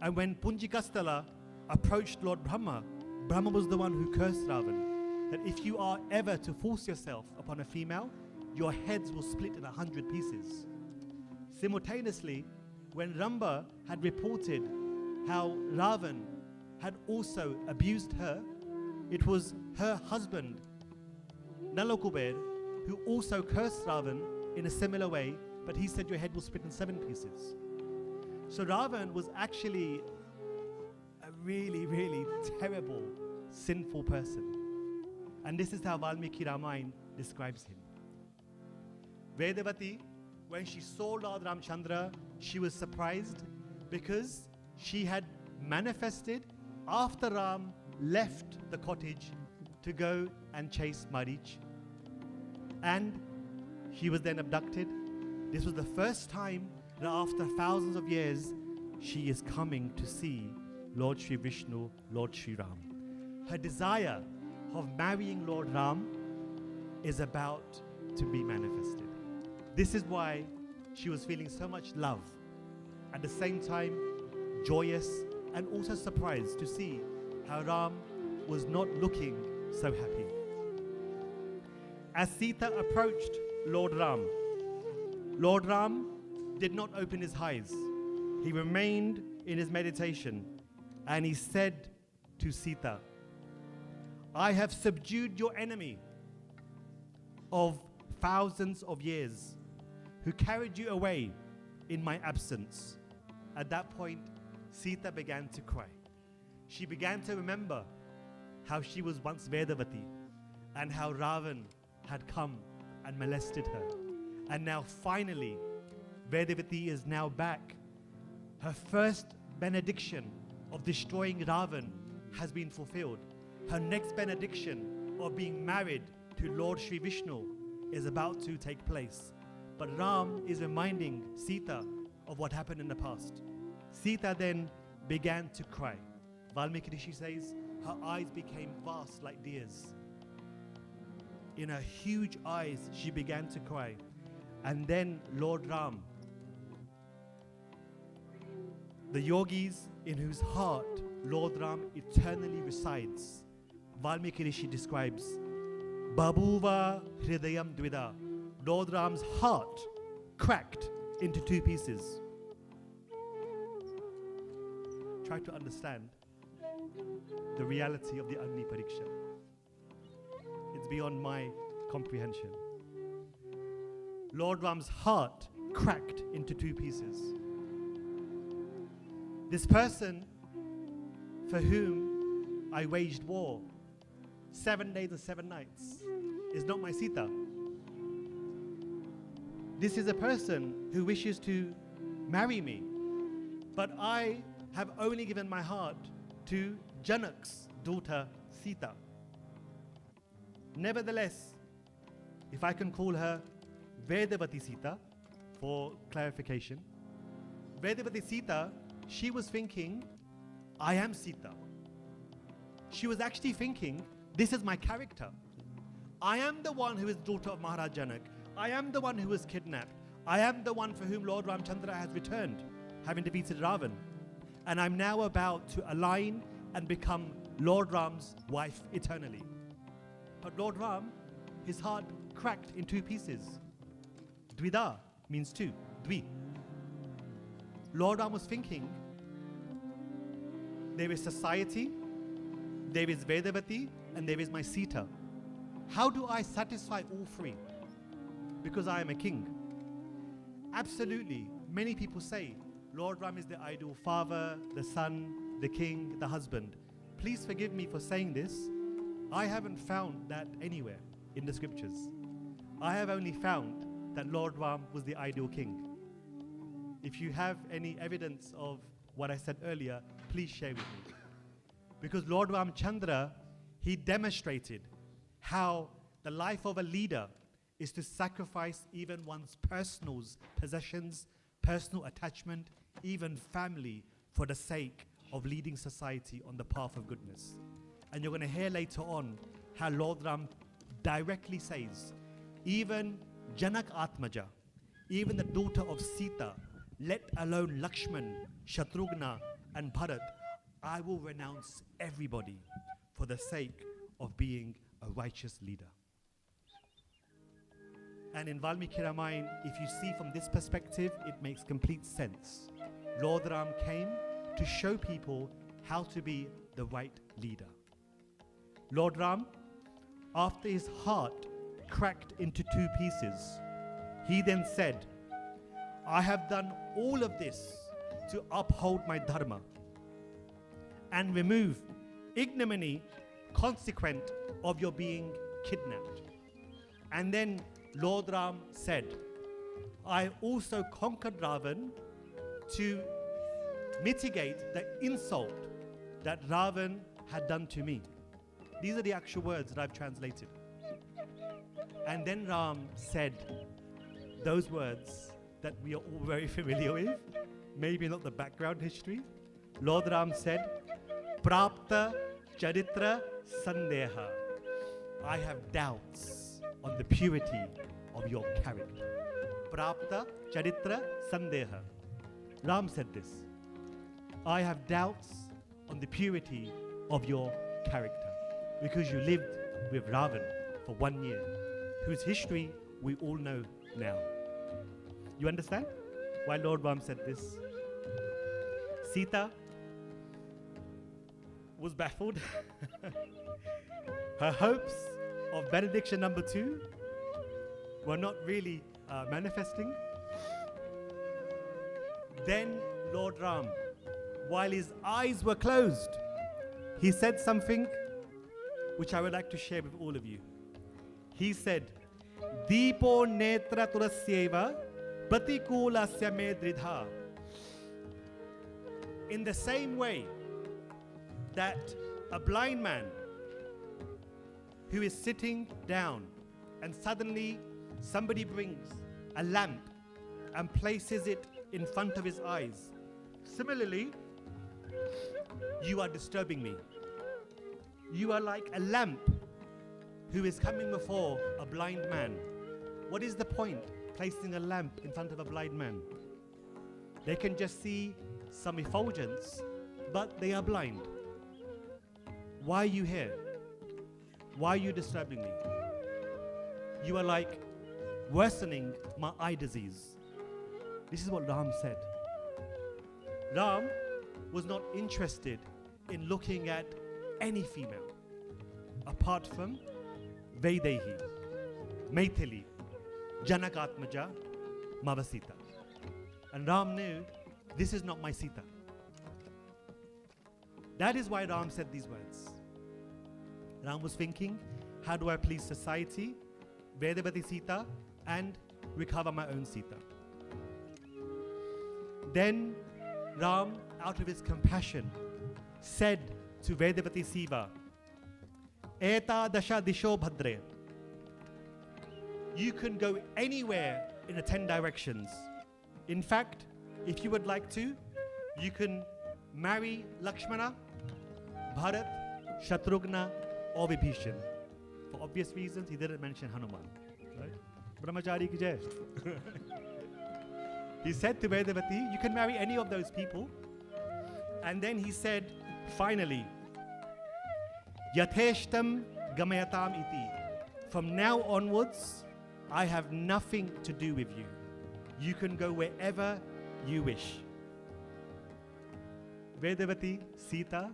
And when Punjikastala approached Lord Brahma, Brahma was the one who cursed Ravan, that if you are ever to force yourself upon a female, your heads will split in 100 pieces. Simultaneously, when Ramba had reported how Ravan had also abused her, it was her husband, Nalakuber, who also cursed Ravan in a similar way, but he said your head will split in 7 pieces. So Ravan was actually a really, really terrible, sinful person. And this is how Valmiki Ramayana describes him. Vedavati, when she saw Lord Ramchandra, she was surprised because she had manifested after Ram left the cottage to go and chase Marich. And she was then abducted. This was the first time that after thousands of years, she is coming to see Lord Sri Vishnu, Lord Sri Ram. Her desire of marrying Lord Ram is about to be manifested. This is why she was feeling so much love, at the same time joyous and also surprised to see how Ram was not looking so happy. As Sita approached Lord Ram did not open his eyes. He remained in his meditation, and he said to Sita, "I have subdued your enemy of thousands of years who carried you away in my absence." At that point, Sita began to cry. She began to remember how she was once Vedavati and how Ravan had come and molested her. And now finally, Vedavati is now back. Her first benediction of destroying Ravan has been fulfilled. Her next benediction of being married to Lord Sri Vishnu is about to take place. But Ram is reminding Sita of what happened in the past. Sita then began to cry. Valmiki Rishi says her eyes became vast like deers. In her huge eyes, she began to cry. And then Lord Ram, the yogis in whose heart Lord Ram eternally resides, Valmiki Rishi describes, Babuva Hridayam Dvida. Lord Ram's heart cracked into two pieces. Try to understand the reality of the Agni Pariksha. It's beyond my comprehension. Lord Ram's heart cracked into two pieces. This person for whom I waged war 7 days and 7 nights is not my Sita. This is a person who wishes to marry me, but I have only given my heart to Janak's daughter Sita. Nevertheless, if I can call her Vedavati Sita for clarification, Vedavati Sita, she was thinking, I am Sita. She was actually thinking, this is my character. I am the one who is daughter of Maharaj Janak. I am the one who was kidnapped. I am the one for whom Lord Ramchandra has returned, having defeated Ravan. And I'm now about to align and become Lord Ram's wife eternally. But Lord Ram, his heart cracked in two pieces. Dvida means two, Dvi. Lord Ram was thinking, there is society, there is Vedavati, and there is my Sita. How do I satisfy all three? Because I am a king. Absolutely, many people say, Lord Ram is the ideal father, the son, the king, the husband. Please forgive me for saying this. I haven't found that anywhere in the scriptures. I have only found that Lord Ram was the ideal king. If you have any evidence of what I said earlier, please share with me. Because Lord Ramchandra, he demonstrated how the life of a leader is to sacrifice even one's personal possessions, personal attachment, even family, for the sake of leading society on the path of goodness. And you're going to hear later on how Lord Ram directly says, even Janak Atmaja, even the daughter of Sita, let alone Lakshman, Shatrughna, and Bharat, I will renounce everybody for the sake of being a righteous leader. And in Valmiki Ramayana, if you see from this perspective, it makes complete sense. Lord Ram came to show people how to be the right leader. Lord Ram, after his heart cracked into two pieces, he then said, I have done all of this to uphold my dharma and remove ignominy consequent of your being kidnapped. And then Lord Ram said, I also conquered Ravan to mitigate the insult that Ravan had done to me. These are the actual words that I've translated. And then Ram said those words that we are all very familiar with, maybe not the background history. Lord Ram said, Prapta Charitra Sandeha. I have doubts on the purity of your character. Prapta Charitra Sandeha. Ram said this. I have doubts on the purity of your character because you lived with Ravan for 1 year, whose history we all know now. You understand why Lord Ram said this? Sita was baffled. Her hopes of benediction number 2 were not really manifesting. Then Lord Ram, while his eyes were closed, he said something which I would like to share with all of you. He said, Deepo netra turasyeva pratikoolasya me dridha. In the same way that a blind man who is sitting down and suddenly somebody brings a lamp and places it in front of his eyes. Similarly, you are disturbing me. You are like a lamp who is coming before a blind man. What is the point placing a lamp in front of a blind man? They can just see some effulgence, but they are blind. Why are you here? Why are you disturbing me? you are like worsening my eye disease. This is what Ram said. Ram was not interested in looking at any female apart from Vaidehi, Maithili, Janakatmaja, Mavasita. And Ram knew, this is not my Sita. That is why Ram said these words. Ram was thinking, how do I please society, Vedavati Sita, and recover my own Sita? Then Ram, out of his compassion, said to Vedavati Siva, Eta dasha disho bhadre. You can go anywhere in the 10 directions. In fact, if you would like to, you can marry Lakshmana, Bharat, Shatrughna, or Vibhishan. For obvious reasons, he didn't mention Hanuman. Right? Brahmachari ki jai. He said to Vedavati, you can marry any of those people. And then he said, finally, Yatheshtam gamayatam iti. From now onwards, I have nothing to do with you. You can go wherever you wish. Vedavati, Sita,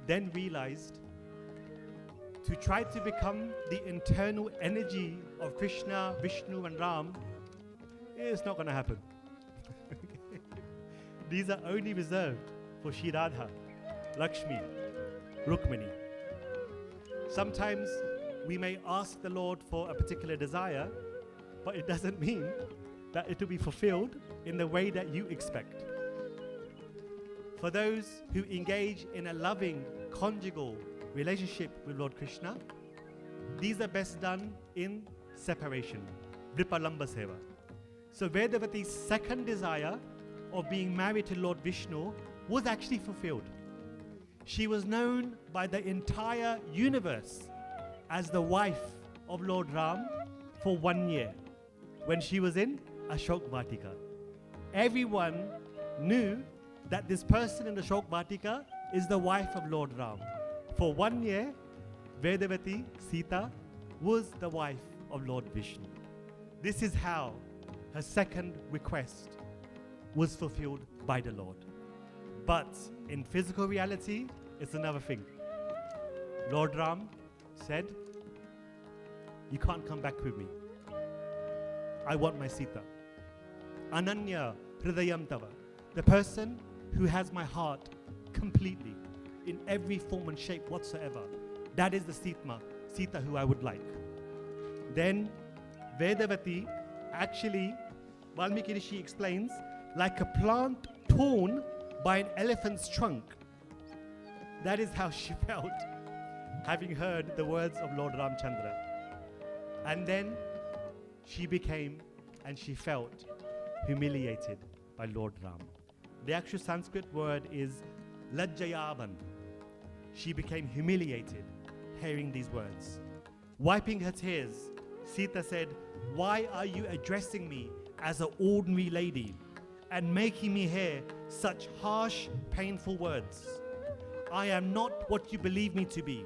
then realized to try to become the internal energy of Krishna, Vishnu and Ram, it's not going to happen. These are only reserved for Shri Radha, Lakshmi, Rukmini. Sometimes we may ask the Lord for a particular desire, but it doesn't mean that it will be fulfilled in the way that you expect. For those who engage in a loving conjugal relationship with Lord Krishna, these are best done in separation, Vripalamba Seva. So Vedavati's second desire of being married to Lord Vishnu was actually fulfilled. She was known by the entire universe as the wife of Lord Ram for 1 year when she was in Ashok Vatika. Everyone knew that this person in the Ashok Vatika is the wife of Lord Ram. For 1 year, Vedavati, Sita, was the wife of Lord Vishnu. This is how her second request was fulfilled by the Lord. But in physical reality, it's another thing. Lord Ram said, you can't come back with me. I want my Sita. Ananya Hridayam Tava. The person who has my heart completely, in every form and shape whatsoever. That is the Sita who I would like. Then Vedavati actually, Valmiki Rishi explains, like a plant torn by an elephant's trunk. That is how she felt, having heard the words of Lord Ramchandra. And then she became and she felt humiliated by Lord Ram. The actual Sanskrit word is Lajjayavan. She became humiliated hearing these words. Wiping her tears, Sita said, why are you addressing me as an ordinary lady and making me hear such harsh, painful words? I am not what you believe me to be.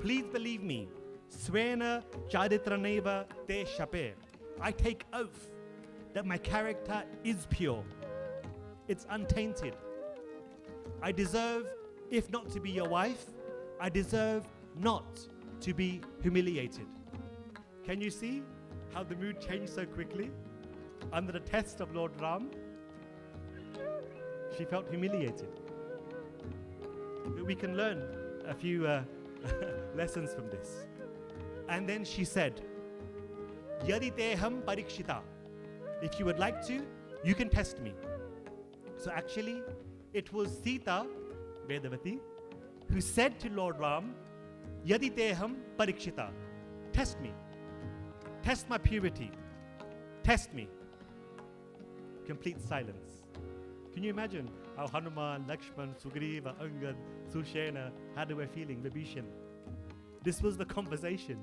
Please believe me. Svena charitraneva te shape. I take oath that my character is pure. It's untainted. I deserve, if not to be your wife, I deserve not to be humiliated. Can you see how the mood changed so quickly? Under the test of Lord Ram, she felt humiliated. We can learn a few lessons from this. And then she said, Yadi teham parikshita. If you would like to, you can test me. So actually, it was Sita, Vedavati, who said to Lord Ram, Yadi teham parikshita. Test me. Test my purity. Test me. Complete silence. Can you imagine how Hanuman, Lakshman, Sugriva, Angad, Sushena, how they were feeling, Vibhishan? This was the conversation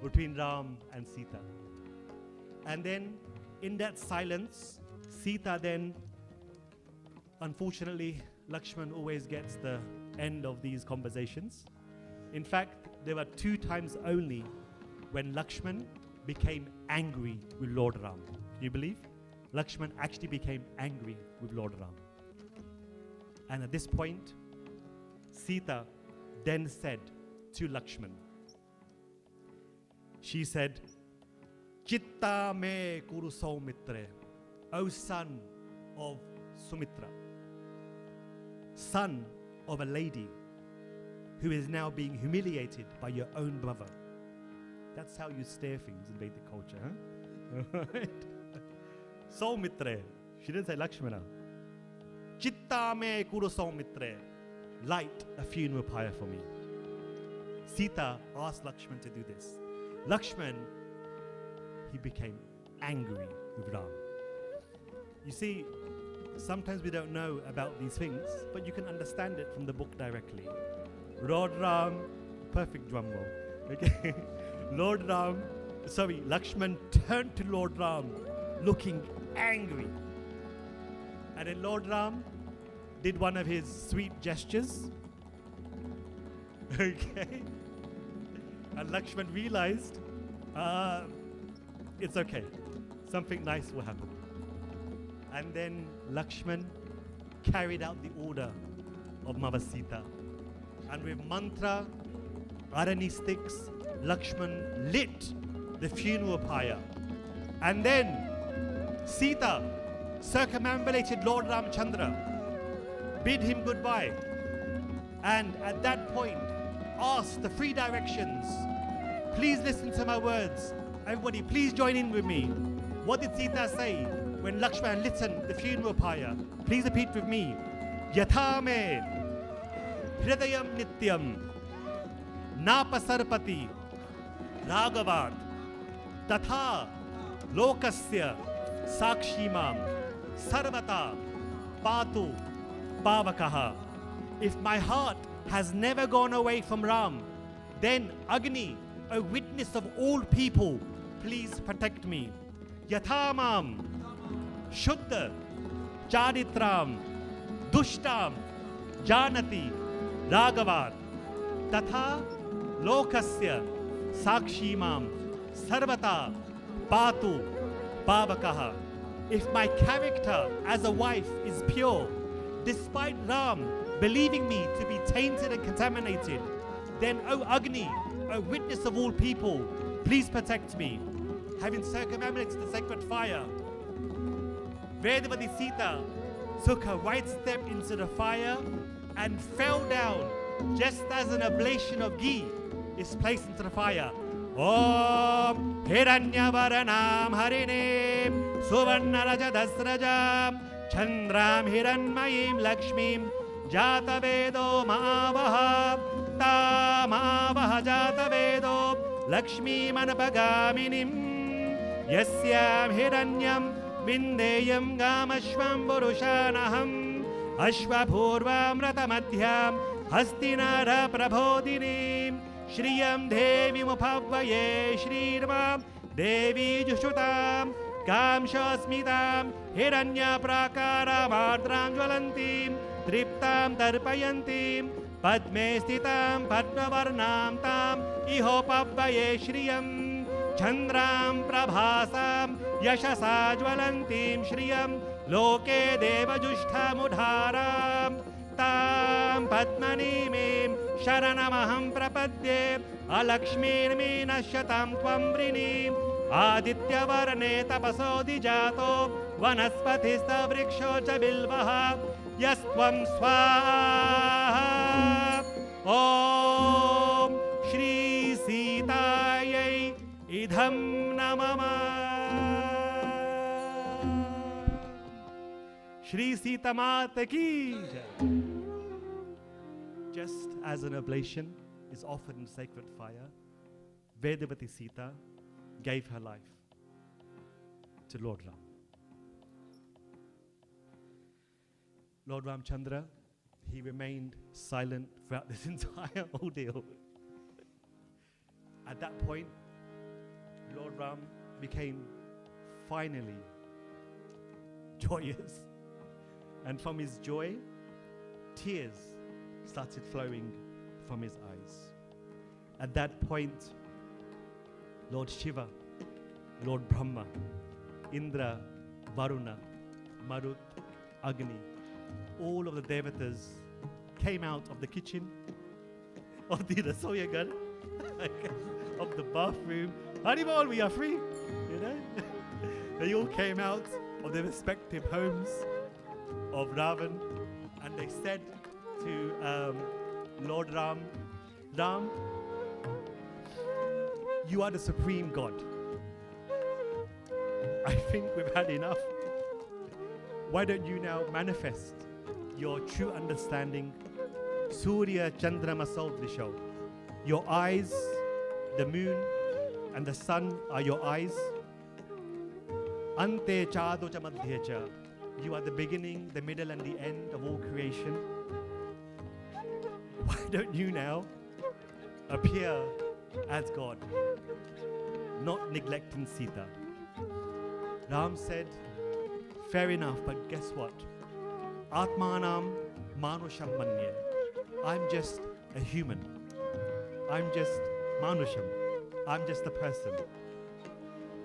between Ram and Sita. And then, in that silence, Sita then, unfortunately, Lakshman always gets the end of these conversations. In fact, there were 2 times only when Lakshman became angry with Lord Ram. You believe? Lakshman actually became angry with Lord Ram. And at this point, Sita then said to Lakshman, she said, Chitta me kuru Saumitre, O son of Sumitra, son of a lady who is now being humiliated by your own brother. That's how you steer things in Vedic culture, huh? Right? Saumitre. She didn't say Lakshmana. Chitta me kuru Saumitre. Light a funeral pyre for me. Sita asked Lakshman to do this. Lakshman, he became angry with Ram. You see, sometimes we don't know about these things, but you can understand it from the book directly. Lord Ram, perfect drum roll. Okay. Lakshman turned to Lord Ram looking angry. And then Lord Ram did one of his sweet gestures. Okay. And Lakshman realized, it's okay. Something nice will happen. And then Lakshman carried out the order of Mother Sita. And with mantra, arani sticks, Lakshman lit the funeral pyre. And then Sita circumambulated Lord Ramchandra, bid him goodbye, and at that point asked the three directions, please listen to my words. Everybody, please join in with me. What did Sita say when Lakshman lit the funeral pyre? Please repeat with me. Yatha me hridayam nityam napasarpati ragavat tatha lokasya sakshimam sarvata patu pavakaha. If my heart has never gone away from Ram, then Agni, a witness of all people, please protect me. Yathamam Shuddha Charitram Dushtam Janati Ragavat Tatha Lokasya Sakshimam Sarvata Patu Pavakaha. If my character as a wife is pure, despite Ram believing me to be tainted and contaminated, then O Agni, a witness of all people, please protect me. Having circumambulated the sacred fire, Vedavati Sita took her right step into the fire and fell down just as an oblation of ghee is placed into the fire. Om Hiranyavaranam Harinim Suvarnarajadasrajam Chandram Hiranmayim Lakshmim Jatavedo Maavaha Ta Maavaha Jatavedo Lakshmi Manapagaminim Yasyam Hiranyam Vindeyam Gamashvam Purushanaham Ashvapurvam Ratamadhyam Hastinara Prabodhinim Shriyam Devi Mupavvaye Shrirvam Devi Jushutam Kamshasmitam Hiranya Prakara Madram Jwalantim Triptam Tarpayantim Padme Stitam Padmavarnam Tam Ihopavvaye Shriyam Chandram Prabhasam Yashasa Jwalantim Shriyam Loke Devajushtha Mudharam Tam Padmanimim Sharanamaham Prapadye Alakshmirmi Nashatam Tvambrinim Aditya Varane Tapaso Dijato Vanaspatista Vriksho Chabilvaha Yastvam Swaha Om Shri Sitayai Idham Namama. Shri Sita Mata Ki Jai. Just as an oblation is offered in sacred fire, Vedavati Sita gave her life to Lord Ram. Lord Ramchandra, he remained silent throughout this entire ordeal. At that point, Lord Ram became finally joyous. And from his joy, tears started flowing from his eyes. At that point, Lord Shiva, Lord Brahma, Indra, Varuna, Marut, Agni, all of the devatas came out of the kitchen, of the Rasoyagar, of the bathroom. Haribol, we are free, you know. They all came out of their respective homes of Ravan, and they said to Lord Ram, Ram, you are the supreme God. I think we've had enough. Why don't you now manifest your true understanding? Surya Chandrama Saudrisho. Your eyes, the moon and the sun are your eyes. Ante Chado Chamadhyecha. You are the beginning, the middle and the end of all creation. Why don't you now appear as God, not neglecting Sita? Ram said, fair enough, but guess what? Atmanam Manusham Manye. I'm just a human. I'm just Manusham. I'm just a person.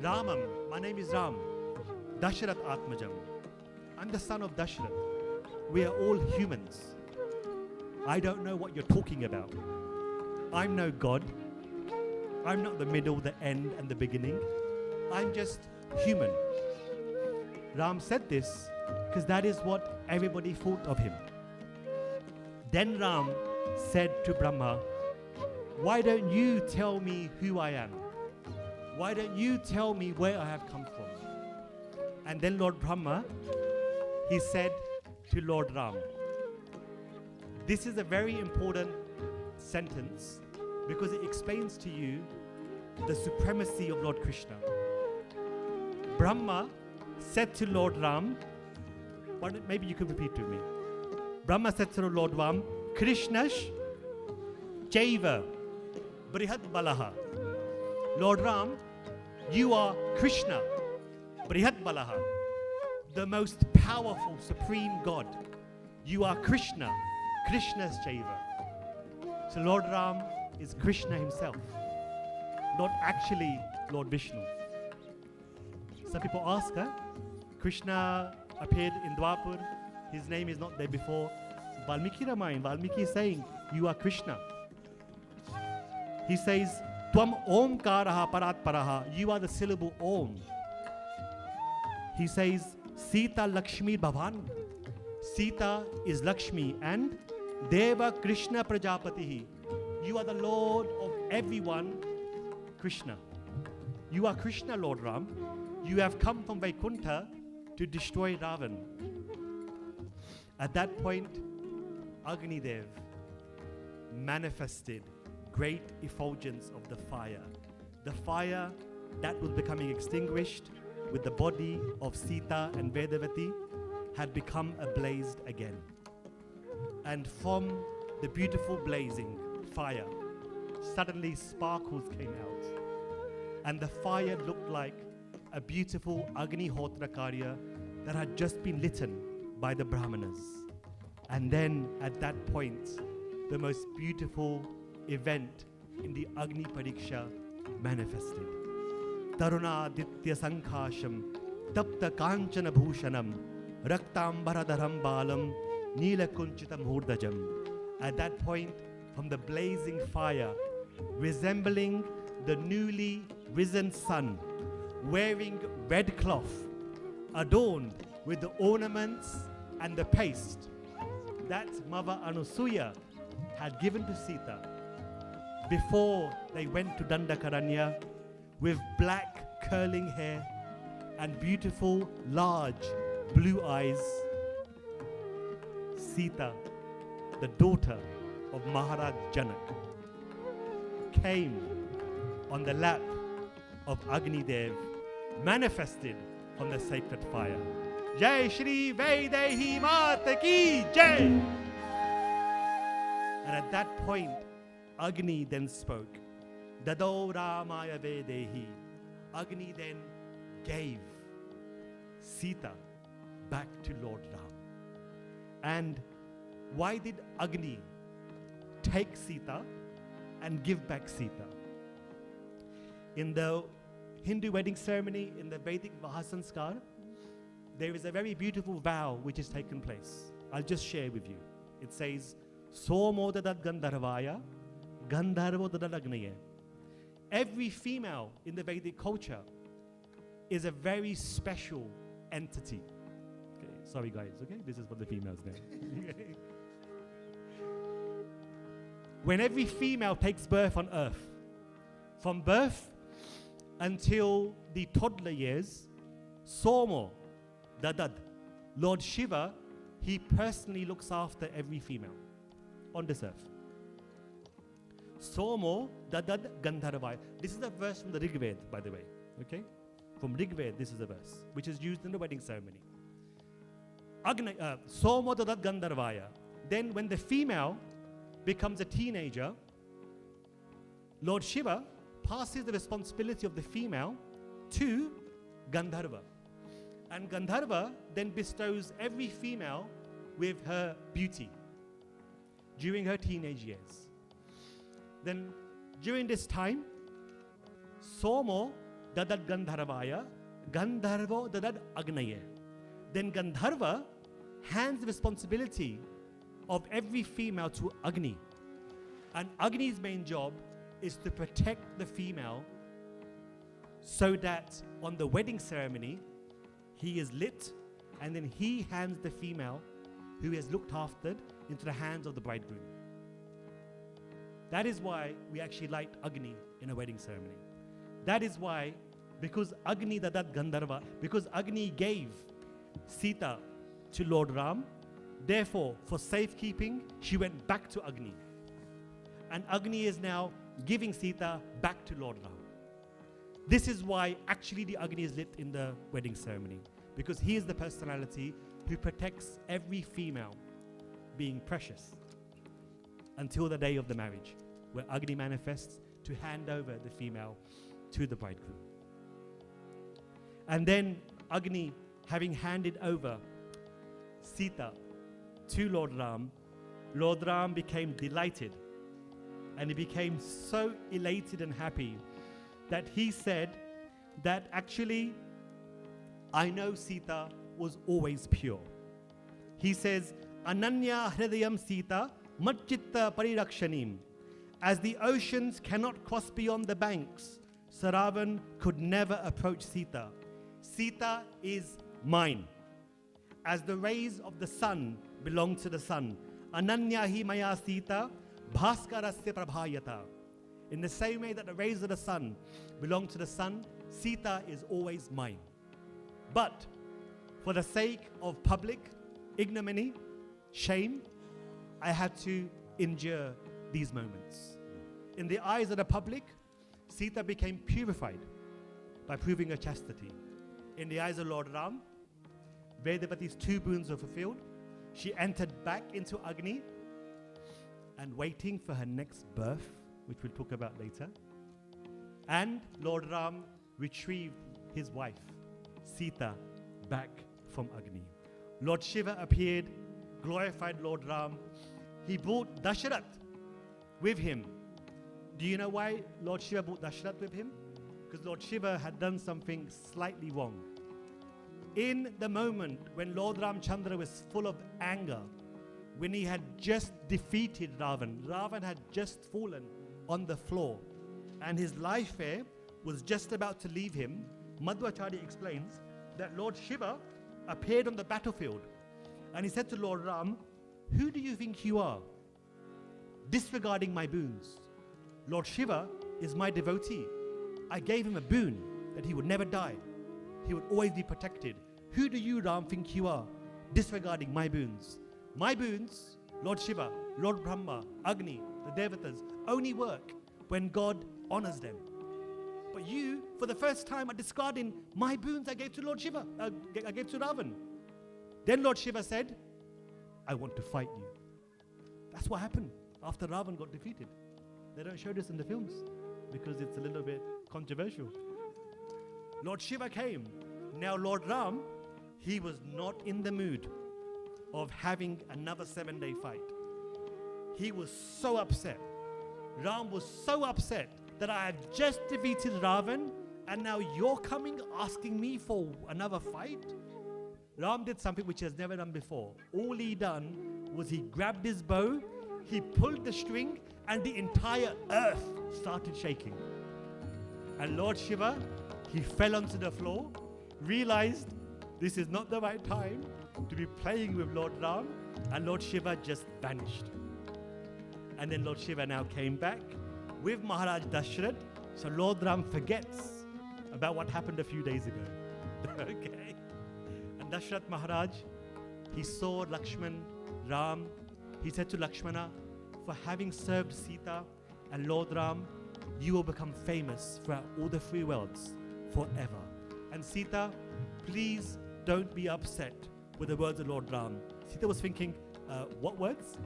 Ramam, my name is Ram. Dasharath Atmajam. I'm the son of Dasharath. We are all humans. I don't know what you're talking about. I'm no God. I'm not the middle, the end, and the beginning. I'm just human. Ram said this because that is what everybody thought of him. Then Ram said to Brahma, why don't you tell me who I am? Why don't you tell me where I have come from? And then Lord Brahma, he said to Lord Ram, this is a very important sentence because it explains to you the supremacy of Lord Krishna. Brahma said to Lord Ram, maybe you could repeat to me. Brahma said to Lord Ram, Krishnash Jaiva Brihat Balaha. Lord Ram, you are Krishna, Brihat Balaha, the most powerful, supreme God. You are Krishna, Krishna's Jaiva. So Lord Ram is Krishna himself, not actually Lord Vishnu. Some people ask, Krishna appeared in Dwapur, his name is not there before. Valmiki Ramayana, Valmiki is saying, you are Krishna. He says, Tvam Om Karaha Parat Paraha, you are the syllable Om. He says, Sita Lakshmi Bhavan. Sita is Lakshmi and Deva Krishna Prajapatihi. You are the Lord of everyone, Krishna. You are Krishna, Lord Ram. You have come from Vaikuntha to destroy Ravan. At that point, Agni Dev manifested great effulgence of the fire. The fire that was becoming extinguished with the body of Sita and Vedavati had become ablazed again. And from the beautiful blazing fire, suddenly sparkles came out. And the fire looked like a beautiful Agni Hotra Karya that had just been lit by the Brahmanas. And then at that point, the most beautiful event in the Agni Pariksha manifested. Taruna Ditya Sankhasham Tapta Kanchana Bhushanam Raktambaradharam Balam Nila Kunchitam Hurdajam. At that point, from the blazing fire, resembling the newly risen sun, wearing red cloth, adorned with the ornaments and the paste that Mother Anusuya had given to Sita before they went to Dandakaranya, with black curling hair and beautiful large blue eyes. Sita, the daughter of Maharaj Janak, came on the lap of Agni Dev, manifested from the sacred fire. Jai Shri Vaidehi Mata Ki Jai! And at that point, Agni then spoke. Dado Ramaya Vedehi. Agni then gave Sita back to Lord Ram. And why did Agni take Sita and give back Sita? In the Hindu wedding ceremony, in the Vedic Vahasanskar, there is a very beautiful vow which has taken place. I'll just share with you. It says, Somo dadad gandharvaya, gandharvo dadad agnaye. Every female in the Vedic culture is a very special entity. Okay, sorry guys, okay? This is for the females now. When every female takes birth on earth, from birth until the toddler years, Somo, Dadad, Lord Shiva, he personally looks after every female on this earth. Somo, Dadad, Gandharvaya. This is a verse from the Rig Veda, by the way. Okay? From Rig Veda, this is a verse which is used in the wedding ceremony. Somo, Dadad, Gandharvaya. Then when the female becomes a teenager, Lord Shiva passes the responsibility of the female to Gandharva. And Gandharva then bestows every female with her beauty during her teenage years. Then during this time, Somo dadad Gandharvaya, Gandharvo dadad Agnaye. Then Gandharva hands the responsibility of every female to Agni. And Agni's main job is to protect the female so that on the wedding ceremony, he is lit and then he hands the female who is looked after into the hands of the bridegroom. That is why we actually light Agni in a wedding ceremony. That is why, because Agni Dadat Gandharva, because Agni gave Sita to Lord Ram, therefore, for safekeeping, she went back to Agni. And Agni is now giving Sita back to Lord Ram. This is why actually the Agni is lit in the wedding ceremony, because he is the personality who protects every female being precious until the day of the marriage, where Agni manifests to hand over the female to the bridegroom. And then Agni, having handed over Sita to Lord Ram became delighted, and he became so elated and happy that he said that actually, I know Sita was always pure. He says, Ananya hridayam Sita matchitta parirakshanim. As the oceans cannot cross beyond the banks, Saravan could never approach Sita. Sita is mine. As the rays of the sun belong to the sun, Ananya hi maya Sita bhaskarasya prabhayata. In the same way that the rays of the sun belong to the sun, Sita is always mine. But for the sake of public ignominy, shame, I had to endure these moments. In the eyes of the public, Sita became purified by proving her chastity. In the eyes of Lord Ram, Vedavati's 2 boons were fulfilled. She entered back into Agni and waiting for her next birth, which we'll talk about later. And Lord Ram retrieved his wife, Sita, back from Agni. Lord Shiva appeared, glorified Lord Ram. He brought Dasharath with him. Do you know why Lord Shiva brought Dasharath with him? Because Lord Shiva had done something slightly wrong. In the moment when Lord Ramchandra was full of anger, when he had just defeated Ravan, Ravan had just fallen on the floor, and his life there was just about to leave him, Madhvacharya explains that Lord Shiva appeared on the battlefield, and he said to Lord Ram, who do you think you are, disregarding my boons? Lord Shiva is my devotee. I gave him a boon that he would never die. He would always be protected. Who do you, Ram, think you are, disregarding my boons? My boons, Lord Shiva, Lord Brahma, Agni, the Devatas, only work when God honors them. But you, for the first time, are discarding my boons I gave to Lord Shiva, I gave to Ravan. Then Lord Shiva said, I want to fight you. That's what happened after Ravan got defeated. They don't show this in the films because it's a little bit controversial. Lord Shiva came. Now Lord Ram, he was not in the mood of having another 7-day fight. He was so upset. Ram was so upset that I have just defeated Ravan and now you're coming asking me for another fight? Ram did something which he has never done before. All he done was he grabbed his bow, he pulled the string, and the entire earth started shaking. And Lord Shiva, he fell onto the floor, realized this is not the right time to be playing with Lord Ram, and Lord Shiva just vanished. And then Lord Shiva now came back with Maharaj Dashrath, so Lord Ram forgets about what happened a few days ago. Okay? And Dashrath Maharaj, he saw Lakshman, Ram, he said to Lakshmana, for having served Sita and Lord Ram, you will become famous throughout all the three worlds forever. And Sita, please don't be upset with the words of Lord Ram. Sita was thinking, what words?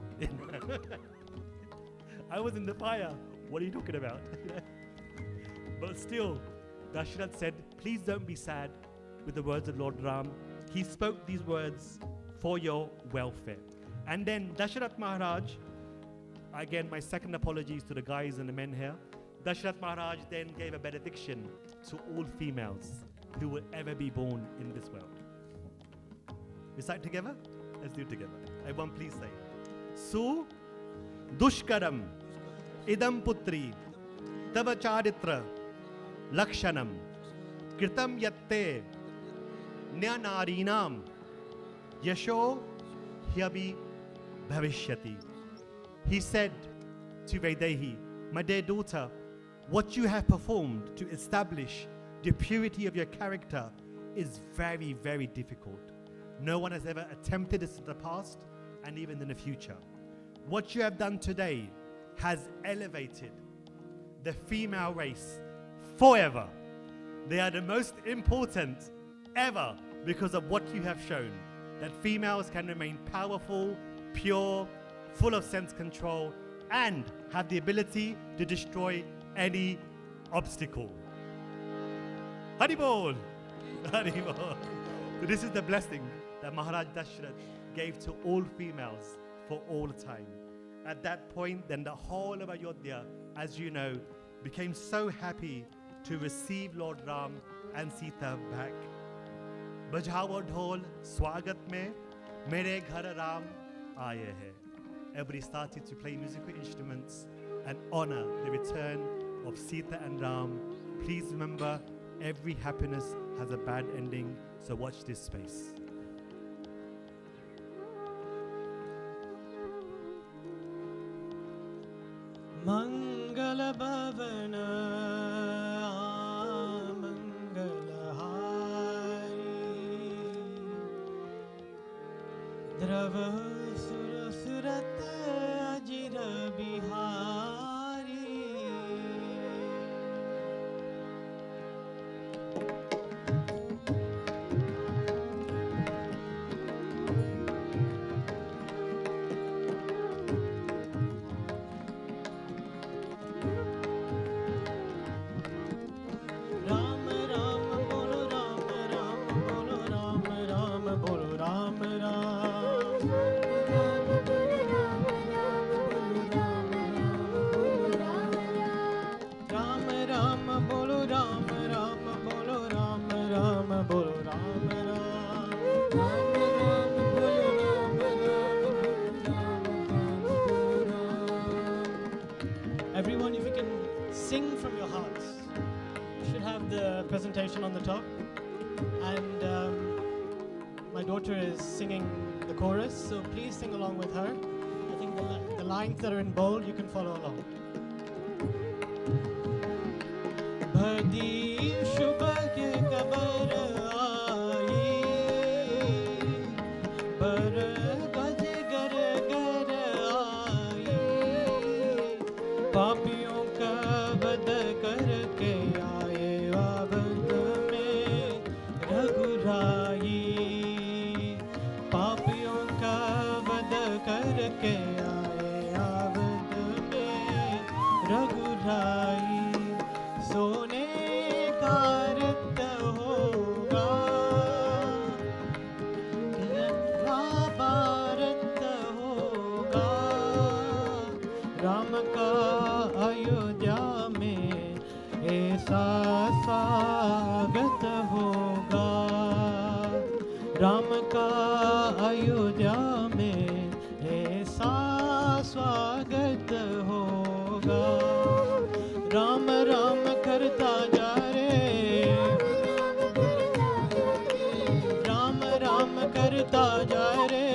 I was in the fire. What are you talking about? But still, Dashrath said, please don't be sad with the words of Lord Ram. He spoke these words for your welfare. And then Dashrath Maharaj, again, my second apologies to the guys and the men here. Dashrath Maharaj then gave a benediction to all females who will ever be born in this world. Recite together? Let's do it together. Everyone please say. Su dushkaram idam putri tava charitra lakshanam kritam yatte nyanarinam yasho hyabi bhavishyati. He said to Vaidehi, my dear daughter, what you have performed to establish the purity of your character is very, very difficult. No one has ever attempted this in the past and even in the future. What you have done today has elevated the female race forever. They are the most important ever because of what you have shown. That females can remain powerful, pure, full of sense control, and have the ability to destroy any obstacle. Haribol! Haribol! So this is the blessing that Maharaj Dashrath gave to all females for all time. At that point, then the whole of Ayodhya, as you know, became so happy to receive Lord Ram and Sita back. Bajhawo dhol swagat mein mere ghar Ram aaye hai. Everybody started to play musical instruments and honor the return of Sita and Ram. Please remember, every happiness has a bad ending, so watch this space. Mangala Bhavana Mangala Hari Drava Sura Surata Ajira Bihari. Everyone, if you can sing from your hearts. You should have the presentation on the top. And my daughter is singing the chorus, so please sing along with her. I think the lines that are in bold, you can follow along. Bhadi shubha ke kabar aayi, bar gaj gar gar aayi, papiyon ka vad karke aaye abad mein raghurayi, papiyon ka vad karke aaye abad mein raghurayi. सोने होगा, राम का अयोध्या में ऐसा स्वागत होगा। राम राम करता जा रे, राम राम करता जा रे,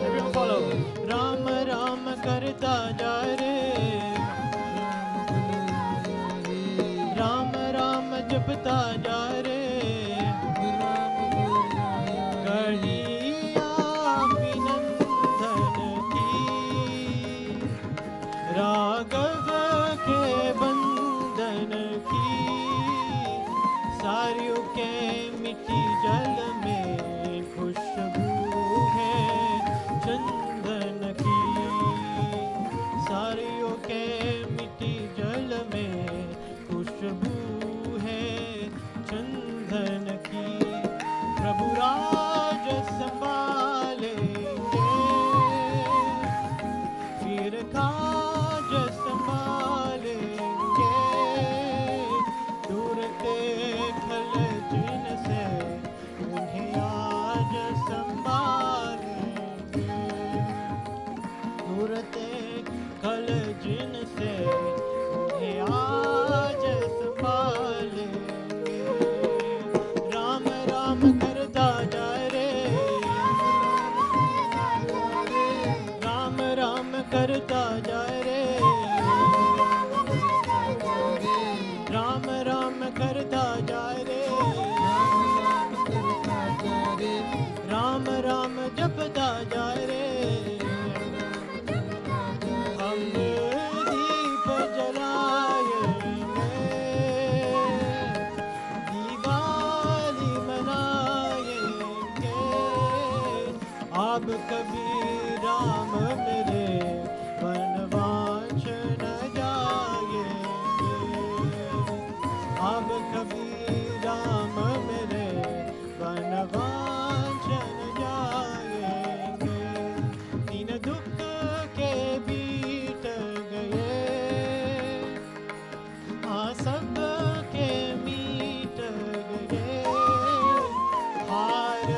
everyone follow, राम राम करता जा रे, राम राम जपता जा रे, कहिया अभिनंदन की, राघव के बंदन की, सारियों के मिट्टी जल में खुशबू है चंदन की, सारियों के मिट्टी जल में खुशबू है चंदन की। प्रभु राज संभालेंगे, फिर काज संभालेंगे, दूर के खल जिन से उन्हें आज संभालेंगे, दूर के खल जिन से उन्हें आज संभालेंगे। राम राम करता जा रे, राम राम करता जा रे, राम राम करता जा रे, राम राम जपता जा रे, हम दीप जलाएंगे, दिवाली मनाएंगे, अब कभी राम मेरे वनवास न जाएंगे, अब कभी राम मेरे वनवास न जाएंगे। तीन दुख के बीत गए, हाँ सब के मीट गए, हार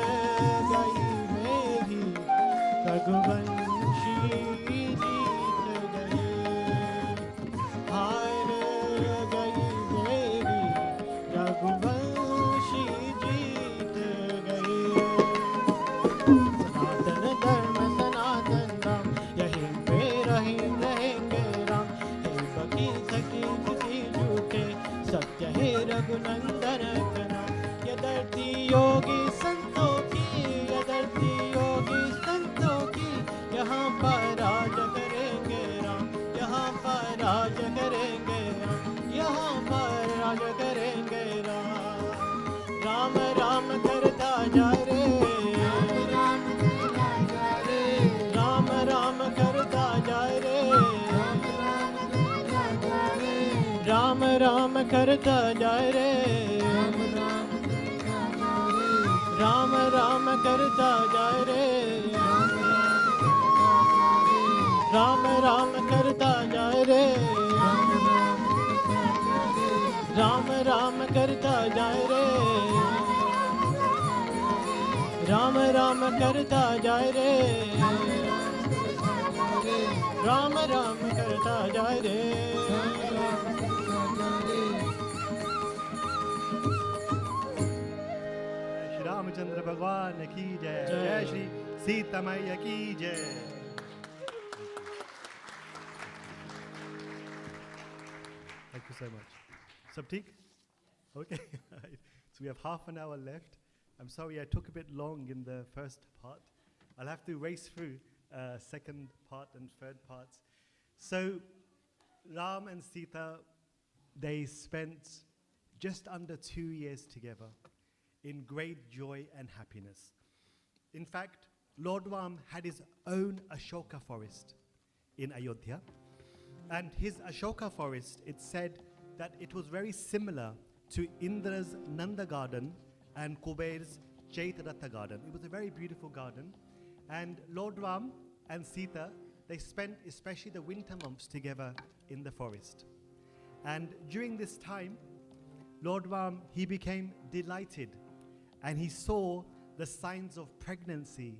गई मेरी रघुवंशी जीत गए, हार गई मेरी रघुवंशी जीत गए। सनातन धर्म सनातन राम, यहीं पे रहेंगे राम, हे बकी सकी किसी झूठे, सत्य है रघुनंदन का नाम। यदर्थी योगी संतों की, यदर्थी योगी संतों की, यहाँ पर राज करेंगे राम, यहाँ पर राज करेंगे राम, यहाँ पर राज करेंगे राम। राम राम करता जा रे, राम राम करता जा रे, राम राम करता जा रे, राम राम करता जा रे, राम राम करता जा रे, राम राम करता जा रे, राम राम करता जा रे, राम राम करता जा रे। श्री रामचंद्र भगवान की जय, जय। जय श्री सीता मैया की जय। Thank you so much. Sab theek? Okay. So we have half an hour left. I'm sorry I took a bit long in the first part. I'll have to race through second part and third parts. So Ram and Sita, they spent just under 2 years together in great joy and happiness. In fact, Lord Ram had his own Ashoka forest in Ayodhya. And his Ashoka forest, it said that it was very similar to Indra's Nanda garden and Kuber's Chaitratha garden. It was a very beautiful garden. And Lord Ram and Sita, they spent especially the winter months together in the forest. And during this time, Lord Ram, he became delighted and he saw the signs of pregnancy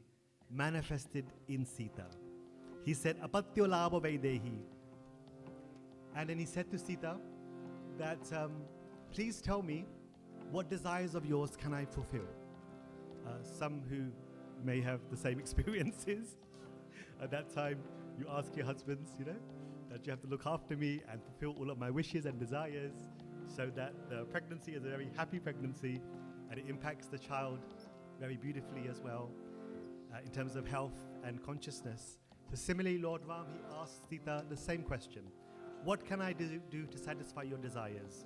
manifested in Sita. He said, Apatyo lava vaidehi. And then he said to Sita that, please tell me, what desires of yours can I fulfill? Some who may have the same experiences. At that time, you ask your husbands, that you have to look after me and fulfill all of my wishes and desires, so that the pregnancy is a very happy pregnancy and it impacts the child very beautifully as well in terms of health and consciousness. So similarly, Lord Ram, he asked Sita the same question. What can I do to satisfy your desires?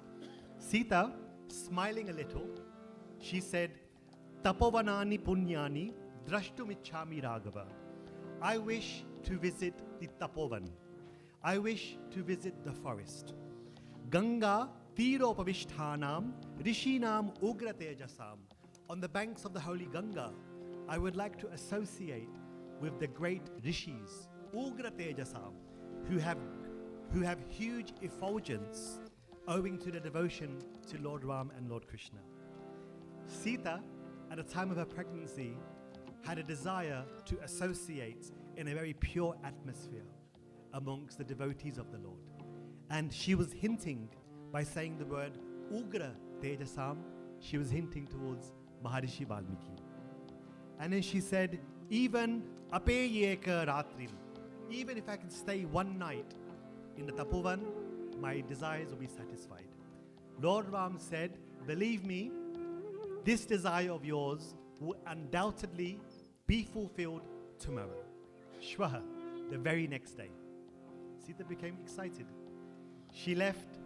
Sita, smiling a little, she said, Tapovanani punyani drashtumichhami Raghava. I wish to visit the Tapovan. I wish to visit the forest. Ganga Tiropavishtanam Rishinam Ugratejasam. On the banks of the holy Ganga, I would like to associate with the great rishis, Ugratejasam, who have huge effulgence owing to the devotion to Lord Ram and Lord Krishna. Sita, at the time of her pregnancy, had a desire to associate in a very pure atmosphere amongst the devotees of the Lord. And she was hinting by saying the word Ugra Tejasam, she was hinting towards Maharishi Valmiki. And then she said, even apeyeka ratrim, even if I can stay one night in the Tapovan, my desires will be satisfied. Lord Ram said, believe me, this desire of yours will undoubtedly be fulfilled tomorrow. Shwaha, the very next day. Sita became excited. She left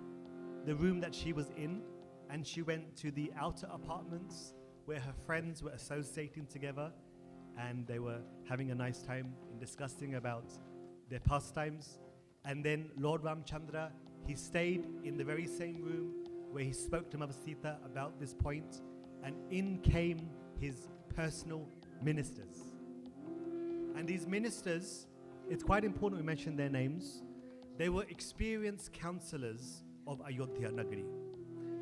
the room that she was in and she went to the outer apartments where her friends were associating together and they were having a nice time in discussing about their pastimes. And then Lord Ramchandra, he stayed in the very same room where he spoke to Mother Sita about this point, and in came his personal ministers. And these ministers, it's quite important we mention their names. They were experienced counselors of Ayodhya Nagari.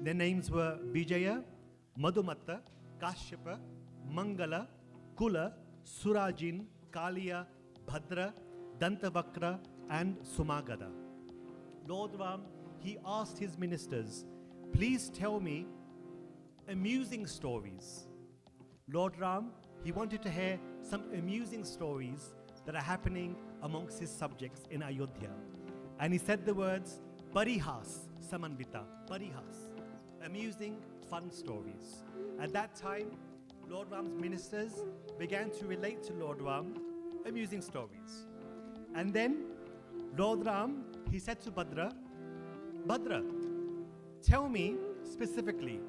Their names were Vijaya, Madhumatta, Kashyapa, Mangala, Kula, Surajin, Kaliya, Bhadra, Dantavakra, and Sumagada. Lord Ram, he asked his ministers, please tell me amusing stories. Lord Ram, he wanted to hear some amusing stories that are happening amongst his subjects in Ayodhya. And he said the words, Parihas Samanvita, Parihas, amusing, fun stories. At that time, Lord Ram's ministers began to relate to Lord Ram amusing stories. And then Lord Ram, he said to Bhadra, Bhadra, tell me specifically,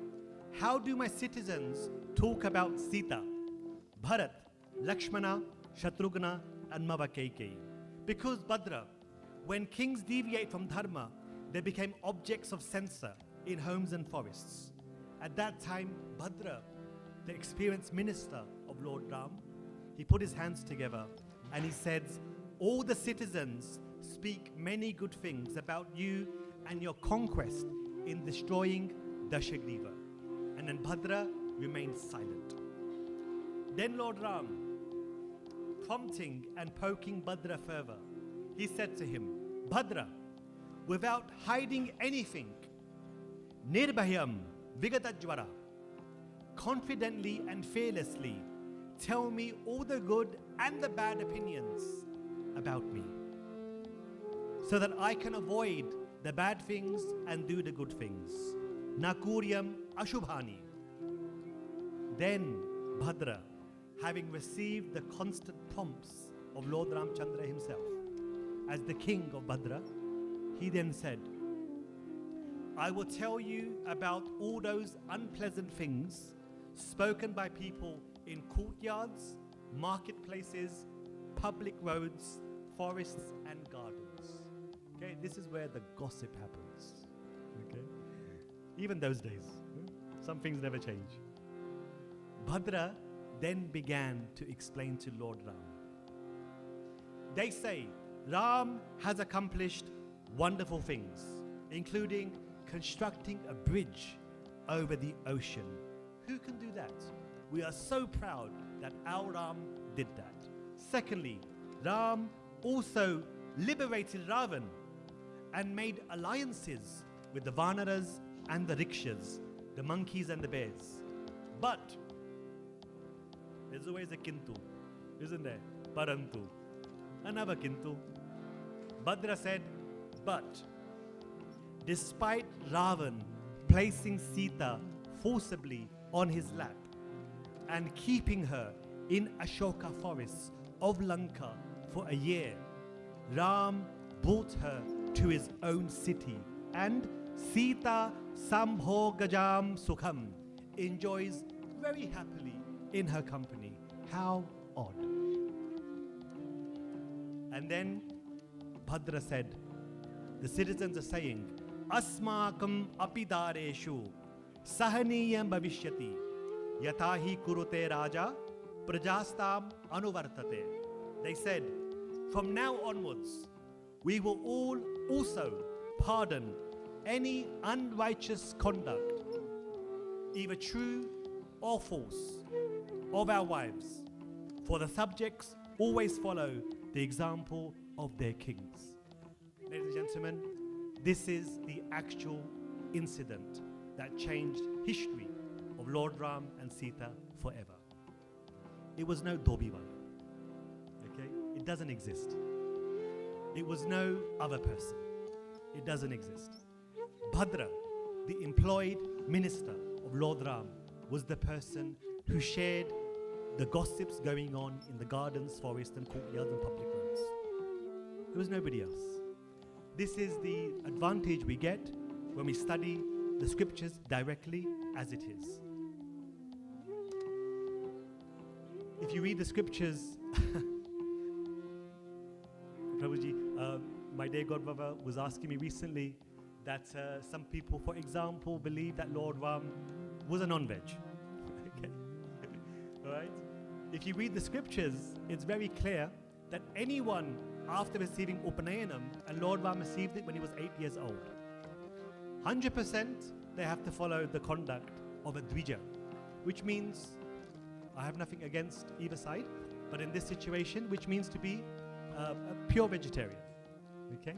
how do my citizens talk about Sita, Bharat, Lakshmana, Shatrughna, and Mava Kaikeyi? Because Bhadra, when kings deviate from dharma, they became objects of censor in homes and forests. At that time, Bhadra, the experienced minister of Lord Ram, he put his hands together and he said, all the citizens speak many good things about you and your conquest in destroying Dashagriva. And then Bhadra remained silent. Then Lord Ram, prompting and poking Bhadra further, he said to him, Bhadra, without hiding anything, Nirbhayam Vigatajvara, confidently and fearlessly, tell me all the good and the bad opinions about me, so that I can avoid the bad things and do the good things. Nakuryam Ashubhani. Then Bhadra, having received the constant prompts of Lord Ramchandra himself, as the king of Bhadra, he then said, I will tell you about all those unpleasant things spoken by people in courtyards, marketplaces, public roads, forests, and gardens. Okay, this is where the gossip happens. Okay, even those days, some things never change. Bhadra then began to explain to Lord Ram. They say Ram has accomplished wonderful things, including constructing a bridge over the ocean. Who can do that? We are so proud that our Ram did that. Secondly, Ram also liberated Ravan and made alliances with the Vanaras and the Rikshas, the monkeys and the bears. But there's always a kintu, isn't there? Parantu. Another kintu. Bhadra said, but despite Ravan placing Sita forcibly on his lap and keeping her in Ashoka forests of Lanka for a year, Ram brought her to his own city, and Sita Sambhogajam Sukham enjoys very happily in her company. How odd. And then Bhadra said, the citizens are saying, Asmakam apidareshu sahaniyam bhavishyati yatahi kurute raja prajastam anuvartate. They said, from now onwards, we will all also pardon any unrighteous conduct, either true or false, of our wives, for the subjects always follow the example of their kings. Ladies and gentlemen, this is the actual incident that changed history of Lord Ram and Sita forever. It was no Dobiwala. Okay? It doesn't exist. It was no other person. It doesn't exist. Bhadra, the employed minister of Lord Ram, was the person who shared the gossips going on in the gardens, forests and courtyards and public roads. There was nobody else. This is the advantage we get when we study the scriptures directly as it is. If you read the scriptures, Prabhuji, my dear godmother was asking me recently that some people, for example, believe that Lord Ram was a non-veg. Okay? All right? If you read the scriptures, it's very clear that anyone after receiving Upanayanam, and Lord Ram received it when he was 8 years old, 100% they have to follow the conduct of a Dvija, which means, I have nothing against either side, but in this situation, which means to be a pure vegetarian. Okay?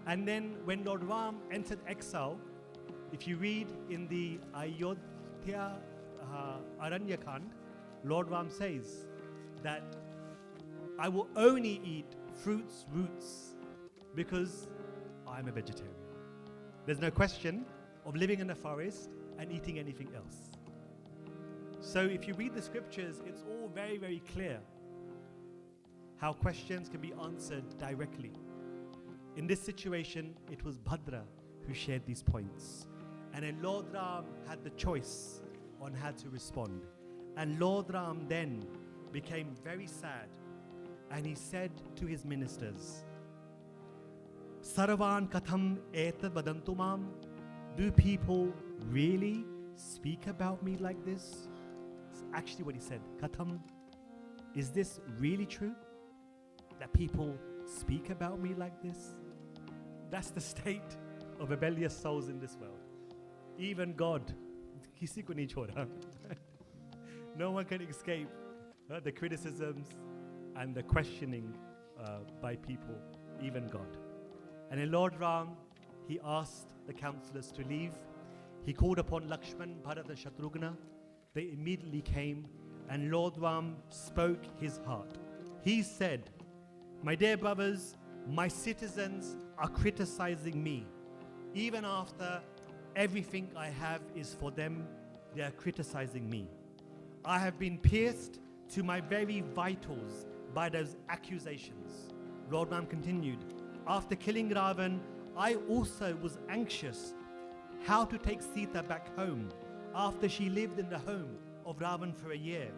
And then when Lord Ram entered exile, if you read in the Ayodhya Aranyakand, Lord Ram says that I will only eat fruits, roots, because I'm a vegetarian. There's no question of living in a forest and eating anything else. So if you read the scriptures, it's all very, very clear how questions can be answered directly. In this situation, it was Bhadra who shared these points. And then Lord Ram had the choice on how to respond. And Lord Ram then became very sad. And he said to his ministers, Sarvan katham etad vadantumam? Do people really speak about me like this? It's actually what he said. Katham, is this really true? That people speak about me like this? That's the state of rebellious souls in this world. Even God, kisi ko nahi choda. No one can escape the criticisms and the questioning by people, even God. And in Lord Ram, he asked the counselors to leave. He called upon Lakshman, Bharat and Shatrughna. They immediately came, and Lord Ram spoke his heart. He said, my dear brothers, my citizens are criticizing me. Even after everything I have is for them, they are criticizing me. I have been pierced to my very vitals by those accusations. Lord Ram continued, after killing Ravan, I also was anxious how to take Sita back home after she lived in the home of Ravan for a year.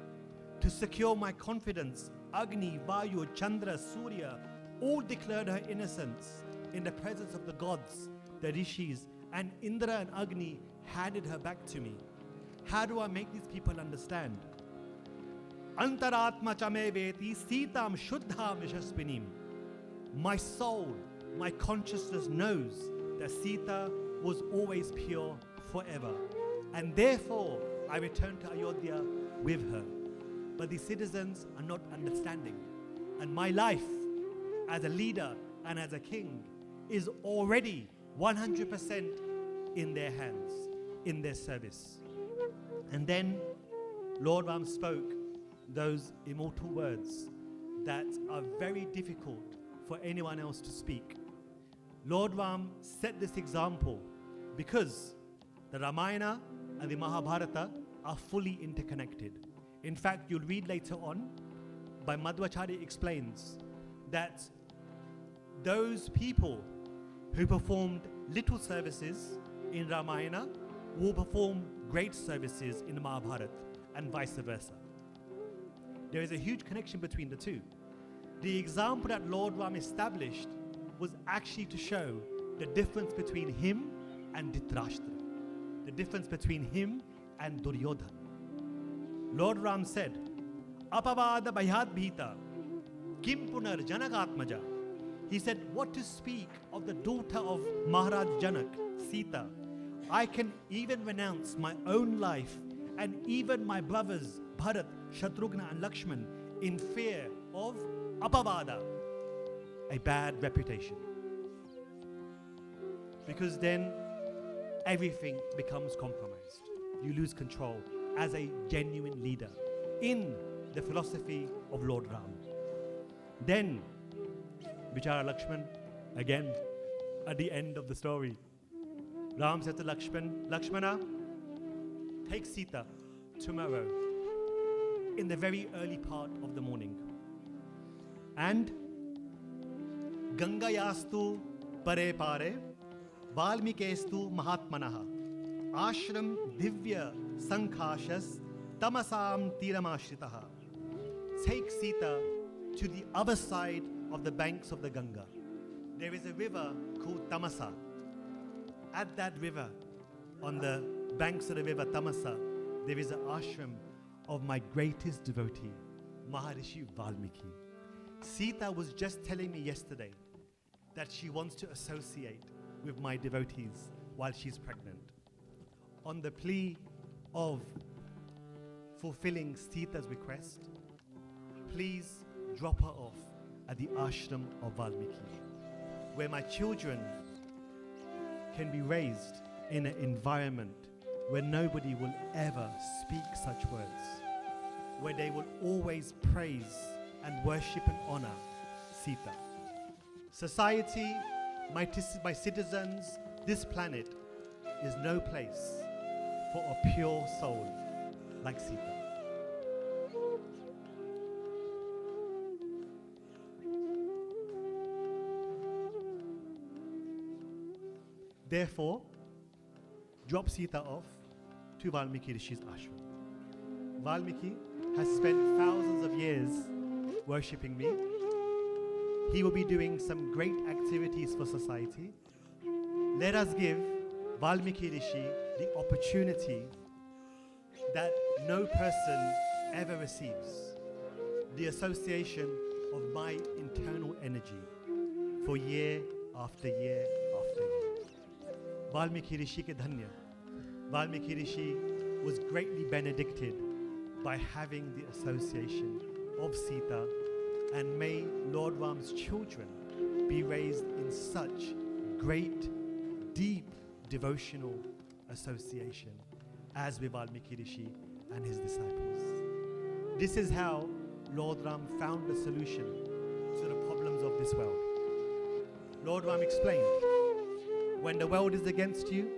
To secure my confidence, Agni, Vayu, Chandra, Surya all declared her innocence in the presence of the gods, the rishis, and Indra and Agni handed her back to me. How do I make these people understand? Antaratma chame veti sitam shuddham yashasvinim. My soul, my consciousness knows that Sita was always pure forever. and therefore I return to Ayodhya with her. But the citizens are not understanding, and my life as a leader and as a king is already 100% in their hands, in their service. And then Lord Ram spoke those immortal words that are very difficult for anyone else to speak. Lord Ram set this example because the Ramayana and the Mahabharata are fully interconnected. In fact, you'll read later on, by Madhvacharya explains that those people who performed little services in Ramayana will perform great services in Mahabharata, and vice versa. There is a huge connection between the two. The example that Lord Ram established was actually to show the difference between him and Dhritarashtra, the difference between him and Duryodhana. Lord Ram said, Apavada Bhyad Bhita, Kim Punar Janagatmaja. He said, what to speak of the daughter of Maharaj Janak, Sita? I can even renounce my own life and even my brothers Bharat, Shatrughna and Lakshman in fear of Apavada, a bad reputation. Because then everything becomes compromised. You lose control as a genuine leader in the philosophy of Lord Ram. Then, Bichara Lakshman, again, at the end of the story, Ram said to Lakshmana, take Sita tomorrow in the very early part of the morning. And Gangayastu pare pare, Valmikestu mahatmanaha, Ashram divya sankhashas tamasam tiramashitaha. Take Sita to the other side of the banks of the Ganga. There is a river called Tamasa. At that river, on the banks of the river Tamasa, there is an ashram of my greatest devotee, Maharishi Valmiki. Sita was just telling me yesterday that she wants to associate with my devotees while she's pregnant. On the plea of fulfilling Sita's request, please drop her off at the ashram of Valmiki, where my children can be raised in an environment where nobody will ever speak such words, where they will always praise and worship and honor Sita. Society, my citizens, this planet is no place for a pure soul like Sita. Therefore, drop Sita off to Valmiki Rishi's ashram. Valmiki has spent thousands of years worshipping me. He will be doing some great activities for society. Let us give Valmiki Rishi the opportunity that no person ever receives, the association of my internal energy for year after year after year. Valmiki Rishi ke dhanya. Valmiki Rishi was greatly benedicted by having the association of Sita, and may Lord Ram's children be raised in such great, deep devotional association as with Valmiki Rishi and his disciples. This is how Lord Ram found the solution to the problems of this world. Lord Ram explained, when the world is against you,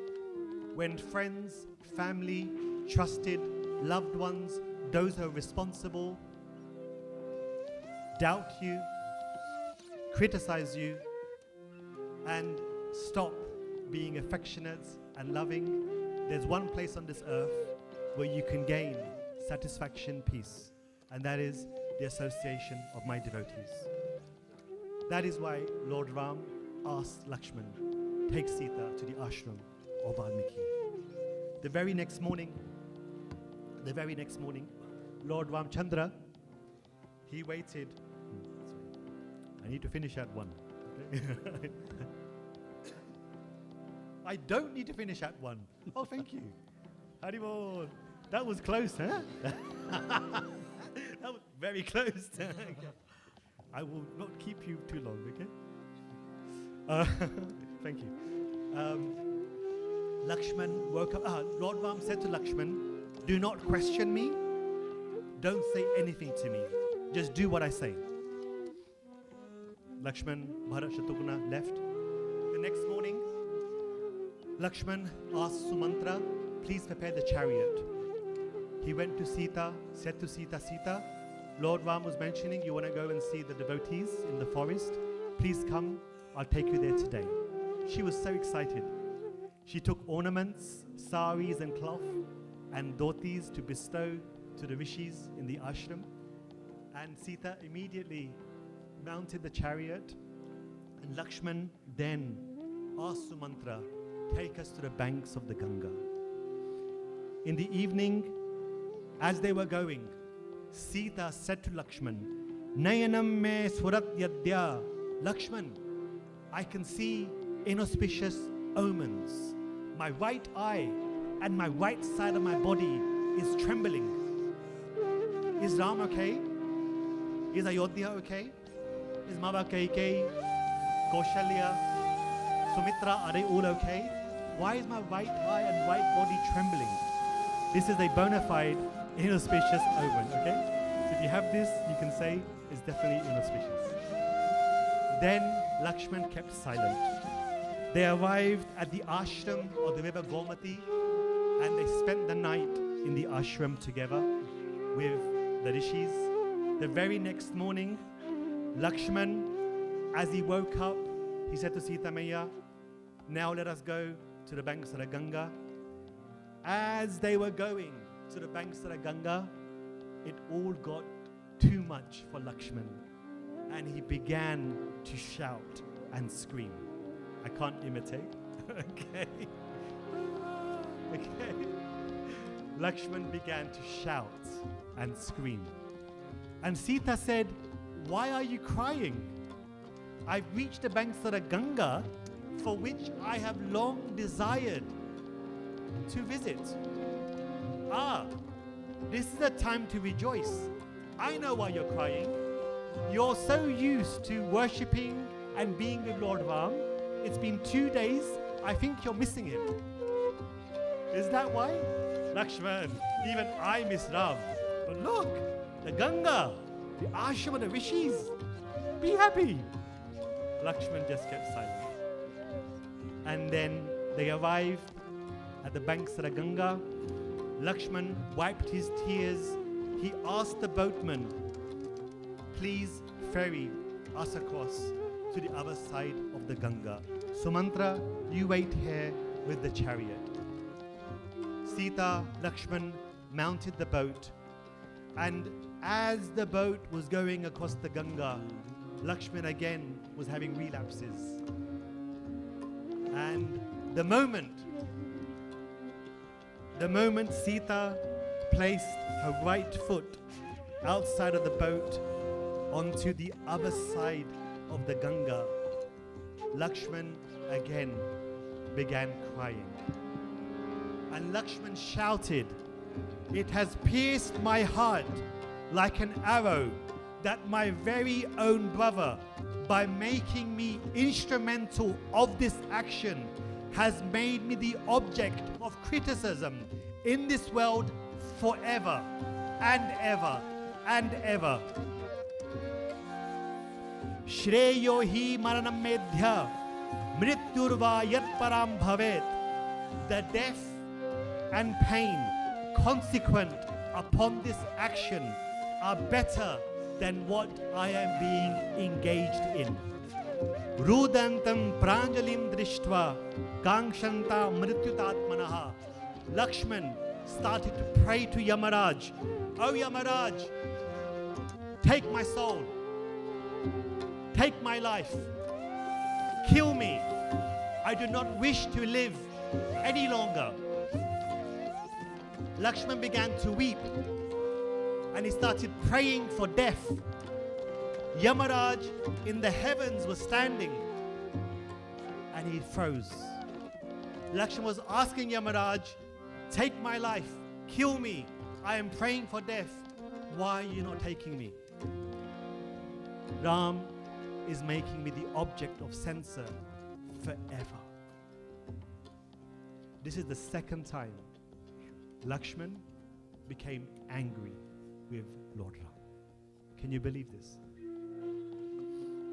when friends, family, trusted, loved ones, those who are responsible, doubt you, criticize you, and stop being affectionate and loving, there's one place on this earth where you can gain satisfaction, peace, and that is the association of my devotees. That is why Lord Ram asked Lakshman, take Sita to the ashram of Valmiki. The very next morning, Lord Ramchandra, he waited. I need to finish at 1. Okay? I don't need to finish at 1. Oh, thank you. Haribol. That was close, huh? That was very close. Okay. I will not keep you too long, okay? Thank you. Lakshman woke up. Lord Ram said to Lakshman, do not question me. Don't say anything to me. Just do what I say. Lakshman, Bharat, Shatrughna left. The next morning, Lakshman asked Sumantra, please prepare the chariot. He went to Sita, said to Sita, Sita, Lord Ram was mentioning you want to go and see the devotees in the forest. Please come, I'll take you there today. She was so excited. She took ornaments, saris and cloth, and dhotis to bestow to the rishis in the ashram. And Sita immediately mounted the chariot, and Lakshman then asked Sumantra, take us to the banks of the Ganga. In the evening, as they were going, Sita said to Lakshman, Nayanam me surat yadya. Lakshman, I can see inauspicious omens. My right eye and my right side of my body is trembling. Is Ram okay? Is Ayodhya okay? Is Mava Kaikei, Kaushalya, Sumitra, are they all okay? Why is my right eye and right body trembling? This is a bona fide inauspicious omen, okay? So if you have this, you can say it's definitely inauspicious. Then Lakshman kept silent. They arrived at the ashram of the river Gomati, and they spent the night in the ashram together with the rishis. The very next morning, Lakshman, as he woke up, he said to Sita Maya, now let us go to the banks of the Ganga. As they were going to the banks of the Ganga, it all got too much for Lakshman, and he began to shout and scream. I can't imitate. Okay. Okay. Lakshman began to shout and scream. And Sita said, why are you crying? I've reached the banks of the Ganga, for which I have long desired to visit. This is a time to rejoice. I know why you're crying. You're so used to worshipping and being with Lord Ram. It's been 2 days. I think you're missing him. Is that why? Lakshman, even I miss Ram. But look, the Ganga, the ashram of the rishis. Be happy. Lakshman just kept silent. And then they arrived at the banks of the Ganga. Lakshman wiped his tears. He asked the boatman, please ferry us across to the other side of the Ganga. Sumantra, you wait here with the chariot. Sita, Lakshman mounted the boat, and as the boat was going across the Ganga, Lakshman again was having relapses. And the moment Sita placed her right foot outside of the boat onto the other side of the Ganga, Lakshman again began crying. And Lakshman shouted, it has pierced my heart like an arrow that my very own brother, by making me instrumental of this action, has made me the object of criticism in this world forever and ever and ever. Shreyo hi maranam medhya mrityurva yat param bhavet. The death and pain consequent upon this action are better than what I am being engaged in. Rudantam pranjalim drishtva kangshanta mrityutatmanaha. Lakshman started to pray to Yamaraj. Oh Yamaraj, take my soul. Take my life. Kill me. I do not wish to live any longer. Lakshman began to weep, and he started praying for death. Yamaraj in the heavens was standing, and he froze. Lakshman was asking Yamaraj, Take my life. Kill me. I am praying for death. Why are you not taking me? Ram is making me the object of censor forever. This is the second time Lakshman became angry with Lord Ram. Can you believe this?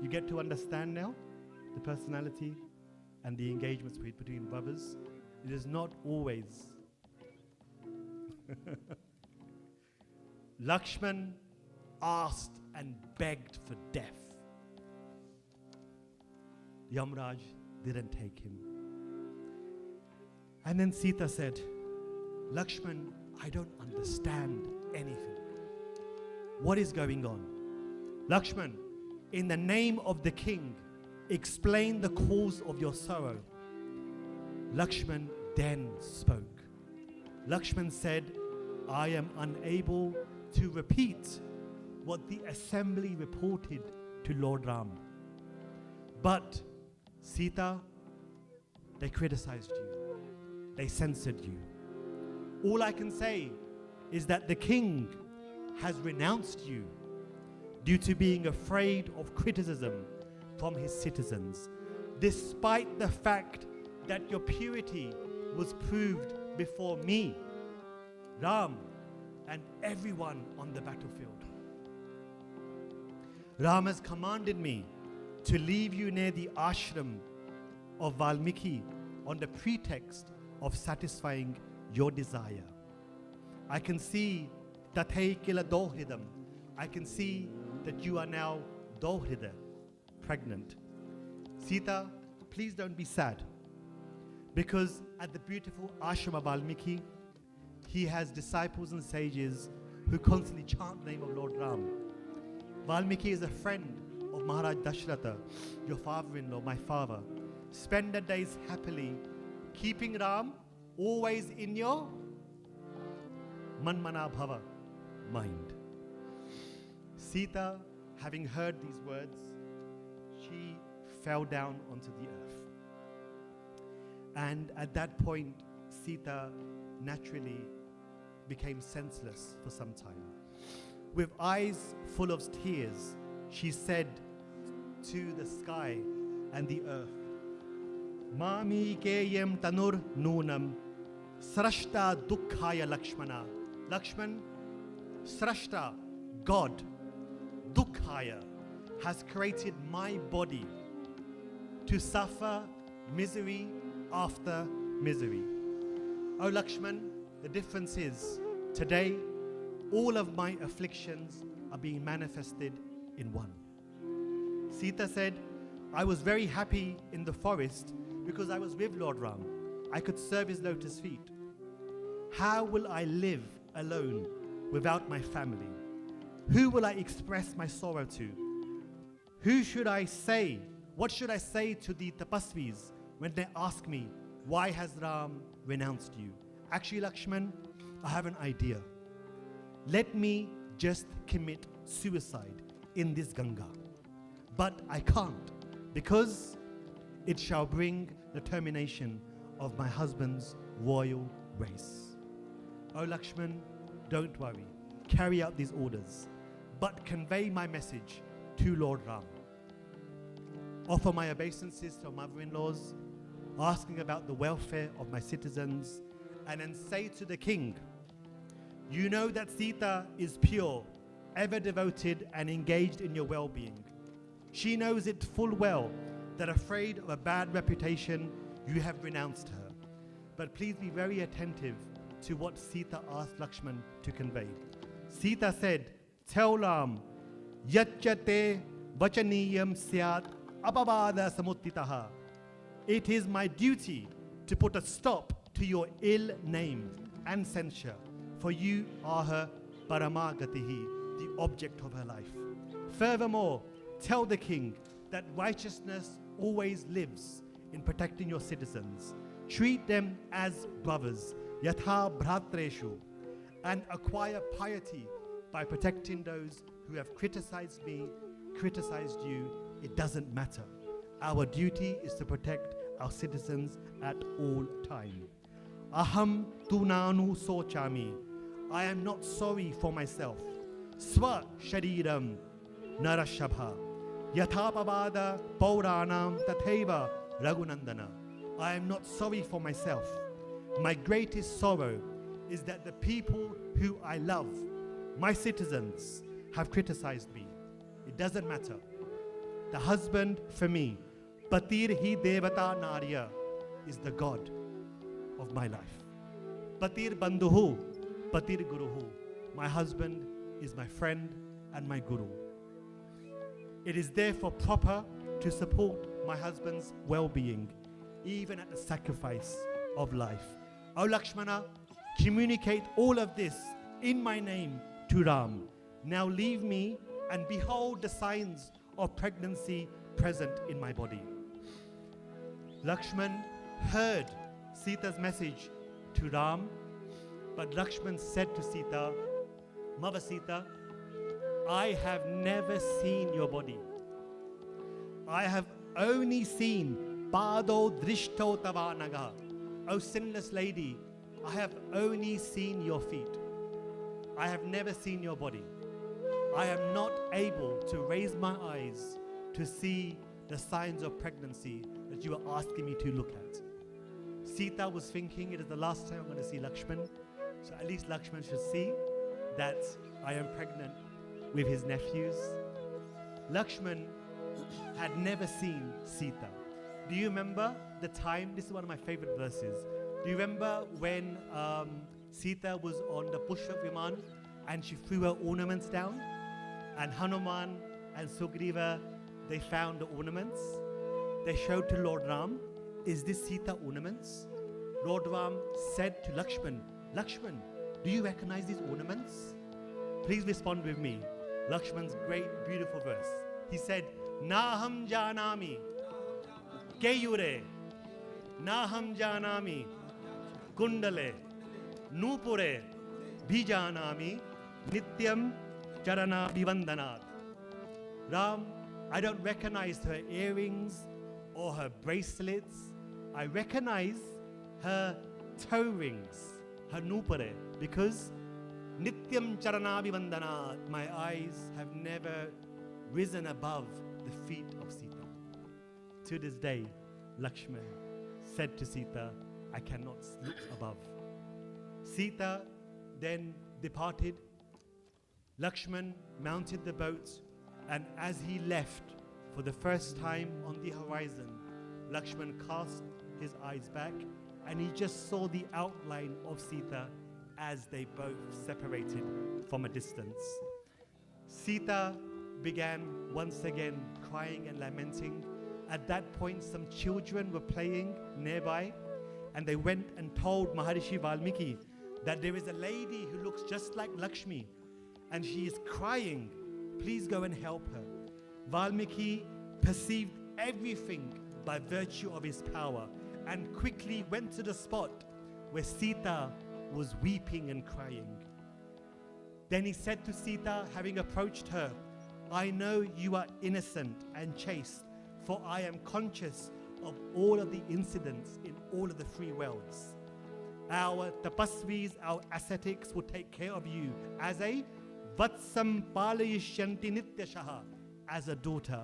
You get to understand now the personality and the engagements between brothers. It is not always. Lakshman asked and begged for death. Yamraj didn't take him. And then Sita said, Lakshman, I don't understand anything. What is going on? Lakshman, in the name of the king, explain the cause of your sorrow. Lakshman then spoke. Lakshman said, I am unable to repeat what the assembly reported to Lord Ram. But Sita, they criticized you. They censored you. All I can say is that the king has renounced you due to being afraid of criticism from his citizens, despite the fact that your purity was proved before me, Ram, and everyone on the battlefield. Ram has commanded me to leave you near the ashram of Valmiki on the pretext of satisfying your desire. I can see Tathe Kila Dohridam. I can see that you are now Dohrida, pregnant. Sita, please don't be sad, because at the beautiful ashram of Valmiki, he has disciples and sages who constantly chant the name of Lord Ram. Valmiki is a friend of Maharaj Dashratha, your father-in-law, my father. Spend the days happily, keeping Ram always in your Manmana Bhava, mind. Sita, having heard these words, she fell down onto the earth. And at that point, Sita naturally became senseless for some time. With eyes full of tears, she said to the sky and the earth, Mami keyem tanur noonam, srashta dukkhaya Lakshmana. Lakshman, srashta, God, dukkhaya, has created my body to suffer misery after misery. Oh Lakshman, the difference is, today, all of my afflictions are being manifested in one. Sita said, I was very happy in the forest because I was with Lord Ram. I could serve his lotus feet. How will I live alone without my family? Who will I express my sorrow to? Who should I say? What should I say to the tapasvis when they ask me, why has Ram renounced you? Actually, Lakshman, I have an idea. Let me just commit suicide in this Ganga. But I can't, because it shall bring the termination of my husband's royal race. Oh Lakshman, don't worry. Carry out these orders, but convey my message to Lord Ram. Offer my obeisances to mother-in-laws, asking about the welfare of my citizens, and then say to the king, you know that Sita is pure, ever devoted and engaged in your well-being. She knows it full well that afraid of a bad reputation, you have renounced her. But please be very attentive to what Sita asked Lakshman to convey. Sita said, tell Ram, yacchate vachaniyam syat apavada samuttitaha. It is my duty to put a stop to your ill name and censure, for you are her paramagatihi, the object of her life. Furthermore, tell the king that righteousness always lives in protecting your citizens. Treat them as brothers, yatha bhratreshu, and acquire piety by protecting those who have criticized me, criticized you. It doesn't matter. Our duty is to protect our citizens at all time. Aham tunanu sochami. I am not sorry for myself. Swa shariram narashabha. Yathapavada pauranam tatheva raghunandana. I am not sorry for myself. My greatest sorrow is that the people who I love, my citizens, have criticized me. It doesn't matter. The husband for me, Patir hi devata narya, is the God of my life. Patir bandhuhu, Patir guruhu. My husband is my friend and my guru. It is therefore proper to support my husband's well-being, even at the sacrifice of life. O Lakshmana, communicate all of this in my name to Ram. Now leave me and behold the signs of pregnancy present in my body. Lakshman heard Sita's message to Ram, but Lakshman said to Sita, Mother Sita, I have never seen your body. I have only seen Pado Drishto Tavanaga. O sinless lady, I have only seen your feet. I have never seen your body. I am not able to raise my eyes to see the signs of pregnancy that you are asking me to look at. Sita was thinking, it is the last time I'm going to see Lakshman, so at least Lakshman should see that I am pregnant with his nephews. Lakshman had never seen Sita. Do you remember the time? This is one of my favorite verses. Do you remember when Sita was on the Pushpa Viman and she threw her ornaments down? And Hanuman and Sugriva, they found the ornaments. They showed to Lord Ram, is this Sita ornaments? Lord Ram said to Lakshman, Lakshman, do you recognize these ornaments? Please respond with me. Lakshman's great, beautiful verse. He said, Naham janami, Keyure, Naham janami, Kundale, Nupure, Bhijanami, Nityam Charana Vivandanat. Ram, I don't recognize her earrings or her bracelets. I recognize her toe rings, her nupure, because Nityam Charana Vivandanat, my eyes have never risen above the feet of Sita. To this day, Lakshman said to Sita, I cannot look above. Sita then departed. Lakshman mounted the boat, and as he left for the first time on the horizon, Lakshman cast his eyes back and he just saw the outline of Sita as they both separated from a distance. Sita began once again crying and lamenting. At that point, some children were playing nearby, and they went and told Maharishi Valmiki that there is a lady who looks just like Lakshmi and she is crying. Please go and help her. Valmiki perceived everything by virtue of his power and quickly went to the spot where Sita was weeping and crying. Then he said to Sita, having approached her, I know you are innocent and chaste, for I am conscious of all of the incidents in all of the three worlds. Our tapasvis, our ascetics will take care of you as a vatsam palayishyanti nityashaha, as a daughter.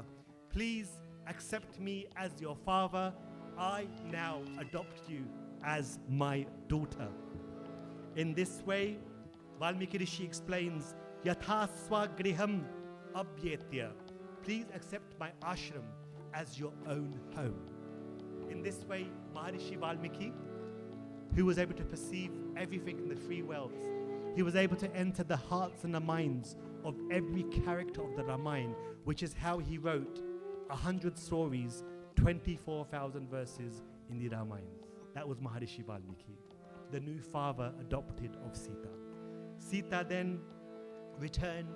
Please accept me as your father. I now adopt you as my daughter. In this way, Valmiki Rishi explains, Yatha swagriham abhyetya. Please accept my ashram as your own home. In this way, Maharishi Valmiki, who was able to perceive everything in the three worlds, he was able to enter the hearts and the minds of every character of the Ramayana, which is how he wrote 100 stories, 24,000 verses in the Ramayana. That was Maharishi Valmiki, the new father adopted of Sita. Sita then returned.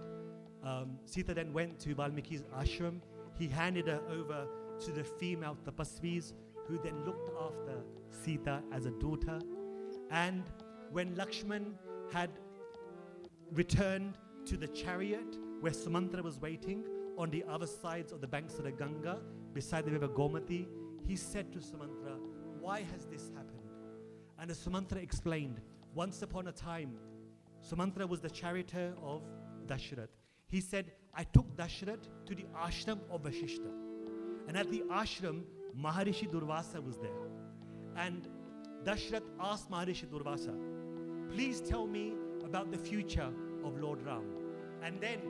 Sita then went to Valmiki's ashram. He handed her over to the female tapasvis, who then looked after Sita as a daughter. And when Lakshman had returned to the chariot where Sumantra was waiting on the other sides of the banks of the Ganga, beside the river Gomati, he said to Sumantra, why has this happened? And the Sumantra explained, once upon a time, Sumantra was the charioteer of Dashrath. He said, I took Dashrath to the ashram of Vashishta. And at the ashram, Maharishi Durvasa was there. And Dashrath asked Maharishi Durvasa, please tell me about the future of Lord Ram. And then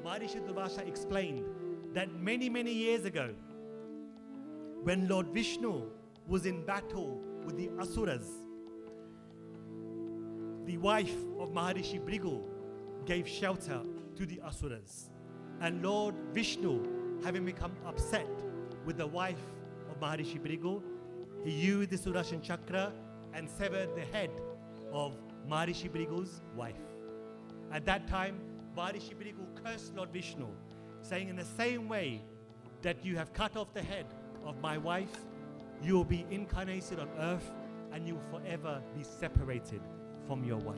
Maharishi Durvasa explained that many, many years ago, when Lord Vishnu was in battle with the Asuras, the wife of Maharishi Brigu gave shelter to the Asuras. And Lord Vishnu, having become upset with the wife of Maharishi Brigu, he used the Sudarshan Chakra and severed the head of Maharishi Brigu's wife. At that time, Maharishi Brigu cursed Lord Vishnu, saying, in the same way that you have cut off the head of my wife, you will be incarnated on earth and you will forever be separated from your wife.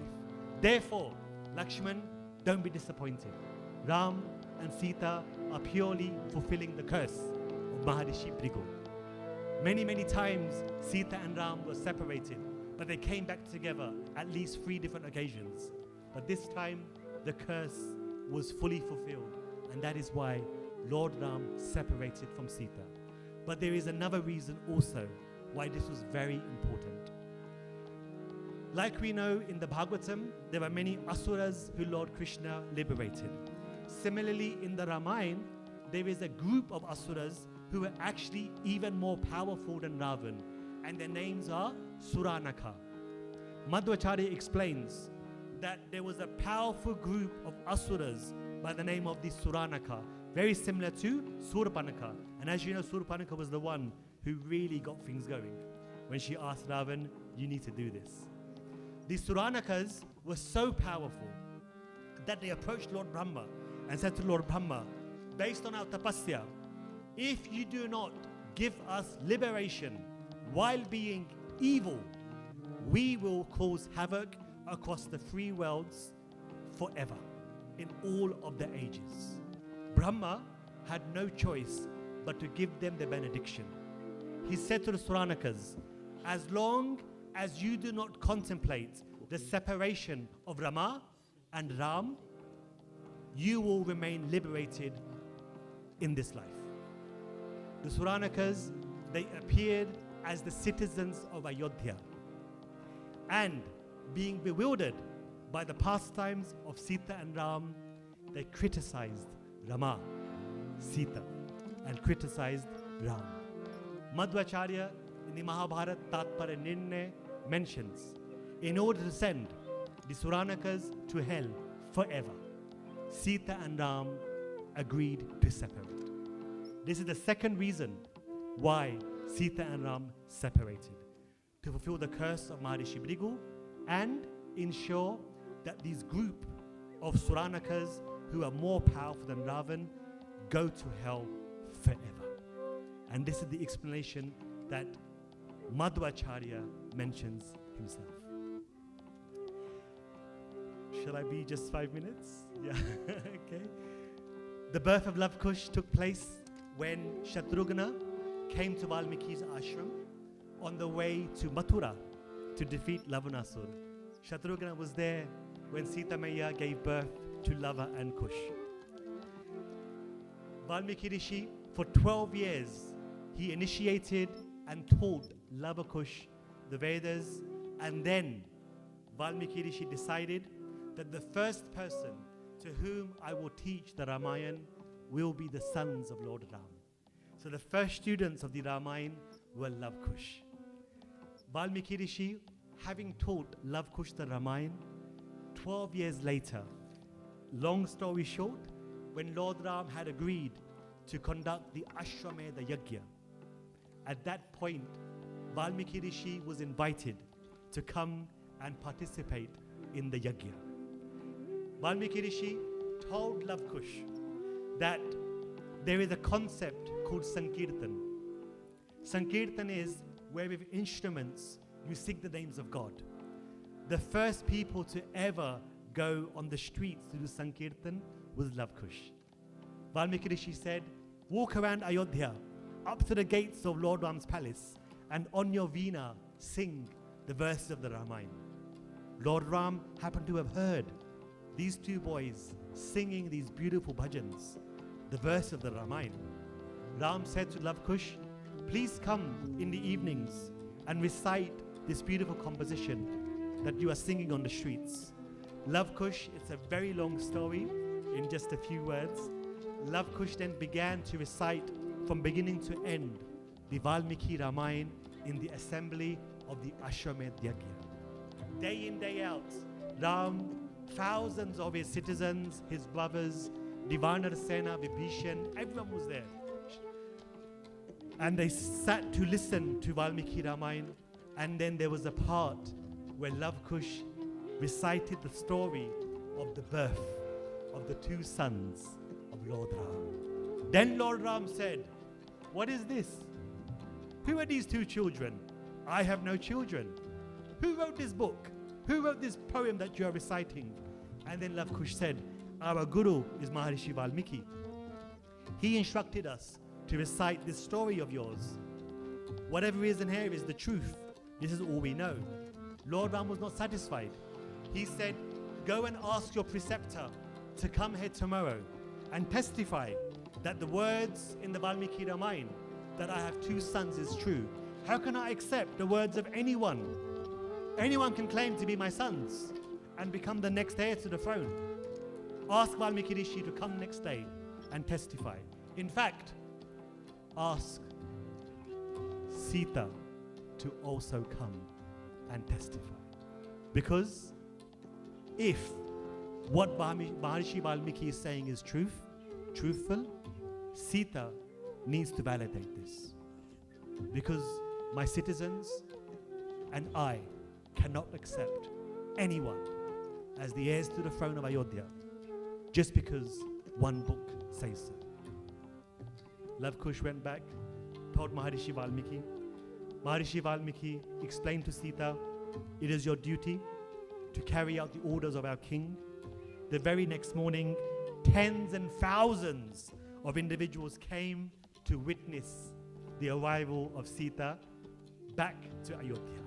Therefore, Lakshman, don't be disappointed. Ram and Sita are purely fulfilling the curse of Maharishi Brigu. Many, many times Sita and Ram were separated, but they came back together at least 3 different occasions. But this time, the curse was fully fulfilled, and that is why Lord Ram separated from Sita. But there is another reason also why this was very important. Like we know in the Bhagavatam, there are many Asuras who Lord Krishna liberated. Similarly, in the Ramayana, there is a group of Asuras who are actually even more powerful than Ravan, and their names are Suranaka. Madhvacharya explains that there was a powerful group of Asuras by the name of the Suranaka, very similar to Surpanaka. And as you know, Surpanaka was the one who really got things going when she asked Ravan, you need to do this. The Suranakas were so powerful that they approached Lord Brahma and said to Lord Brahma, based on our tapasya, if you do not give us liberation while being evil, we will cause havoc across the 3 worlds forever, in all of the ages. Brahma had no choice but to give them the benediction. He said to the Suranakas, as long as you do not contemplate the separation of Rama and Ram, you will remain liberated in this life. The Suranakas, they appeared as the citizens of Ayodhya, and being bewildered by the pastimes of Sita and Ram, they criticized Rama, Sita, and criticized Ram. Madhvacharya in the Mahabharata Tatpara Nirnay mentions, in order to send the Suranakas to hell forever, Sita and Ram agreed to separate. This is the second reason why Sita and Ram separated, to fulfill the curse of Maharishi Brigu and ensure that these group of Suranakas who are more powerful than Ravan go to hell forever. And this is the explanation that Madhvacharya mentions himself. Shall I be just 5 minutes? Yeah, okay. The birth of Lava Kush took place when Shatrughna came to Valmiki's ashram on the way to Mathura to defeat Lavanasur. Shatrughna was there when Sita Maya gave birth to Lava and Kush. Valmiki Rishi, for 12 years, he initiated and taught Lava Kush the Vedas, and then Valmiki Rishi decided that the first person to whom I will teach the Ramayana will be the sons of Lord Ram. So the first students of the Ramayana were Lava Kush. Valmiki Rishi, having taught Lava Kush the Ramayana, 12 years later, long story short, when Lord Ram had agreed to conduct the Ashwamedha Yajna, at that point, Valmiki Rishi was invited to come and participate in the Yajna. Valmiki Rishi told Lava Kush that there is a concept called Sankirtan. Sankirtan is where with instruments you sing the names of God. The first people to ever go on the streets to do Sankirtan was Lava Kush. Valmiki Rishi said, walk around Ayodhya, up to the gates of Lord Ram's palace, and on your veena sing the verses of the Ramayana. Lord Ram happened to have heard these two boys singing these beautiful bhajans, the verse of the Ramayana. Ram said to Love Kush, please come in the evenings and recite this beautiful composition that you are singing on the streets. Love Kush, it's a very long story in just a few words. Love Kush then began to recite from beginning to end the Valmiki Ramayana in the assembly of the Ashwamedh Yajna. Day in, day out, Ram, thousands of his citizens, his brothers, Divanar Sena, Vibhishan, everyone was there. And they sat to listen to Valmiki Ramayana, and then there was a part where Love Kush recited the story of the birth of the two sons of Lord Ram. Then Lord Ram said, what is this? Who are these two children? I have no children. Who wrote this book? Who wrote this poem that you are reciting? And then Love Kush said, our Guru is Maharishi Valmiki. He instructed us to recite this story of yours. Whatever is in here is the truth. This is all we know. Lord Ram was not satisfied. He said, go and ask your preceptor to come here tomorrow and testify that the words in the Valmiki Ramayana that I have two sons is true. How can I accept the words of anyone? Anyone can claim to be my sons and become the next heir to the throne. Ask Valmiki Rishi to come next day and testify. In fact, ask Sita to also come and testify. Because if what Maharishi Valmiki is saying is truthful, Sita needs to validate this. Because my citizens and I cannot accept anyone as the heirs to the throne of Ayodhya just because one book says so. Love Kush went back, told Maharishi Valmiki. Maharishi Valmiki explained to Sita, it is your duty to carry out the orders of our king. The very next morning, tens and thousands of individuals came to witness the arrival of Sita back to Ayodhya.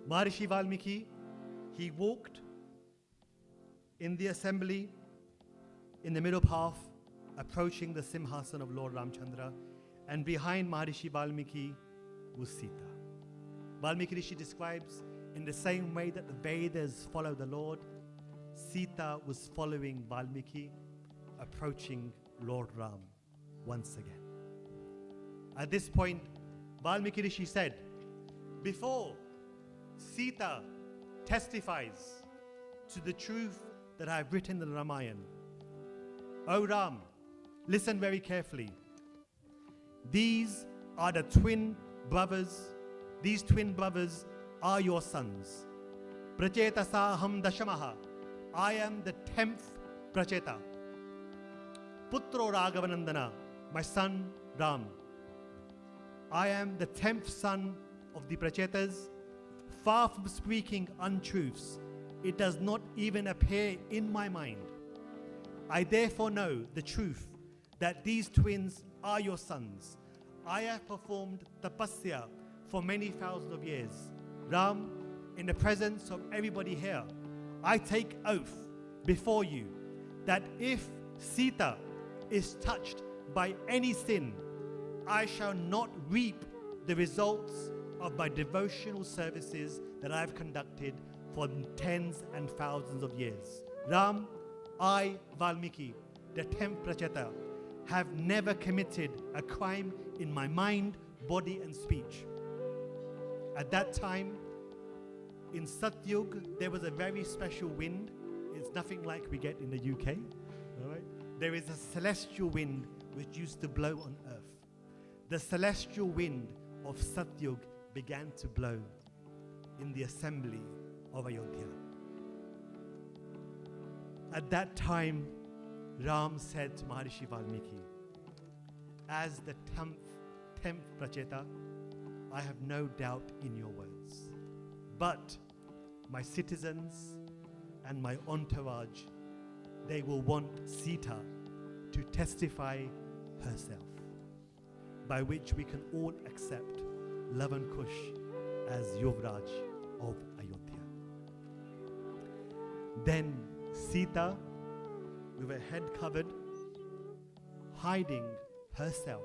Maharishi Valmiki, he walked in the assembly in the middle path, approaching the Simhasan of Lord Ramchandra, and behind Maharishi Valmiki was Sita. Valmiki Rishi describes in the same way that the Vedas follow the Lord, Sita was following Valmiki, approaching Lord Ram once again. At this point, Valmiki Rishi said, before Sita testifies to the truth that I have written in the Ramayana, O Ram, listen very carefully. These are the twin brothers. These twin brothers are your sons. Prachetasaham dashamaha. I am the 10th Pracheta. Putro Raghavanandana, my son Ram. I am the 10th son of the Prachetas. Far from speaking untruths, it does not even appear in my mind. I therefore know the truth that these twins are your sons. I have performed tapasya for many thousands of years. Ram, in the presence of everybody here, I take oath before you that if Sita is touched by any sin, I shall not reap the results of my devotional services that I have conducted for tens and thousands of years. Ram, I, Valmiki, the 10th Pracheta, have never committed a crime in my mind, body and speech. At that time, in Satyug, there was a very special wind. It's nothing like we get in the UK. All right? There is a celestial wind which used to blow on earth. The celestial wind of Satyug began to blow in the assembly of Ayodhya. At that time, Ram said to Maharishi Valmiki, as the 10th Pracheta, I have no doubt in your words. But my citizens and my entourage, they will want Sita to testify herself, by which we can all accept Lavan Kush as Yuvraj of Ayodhya. Then Sita, with her head covered, hiding herself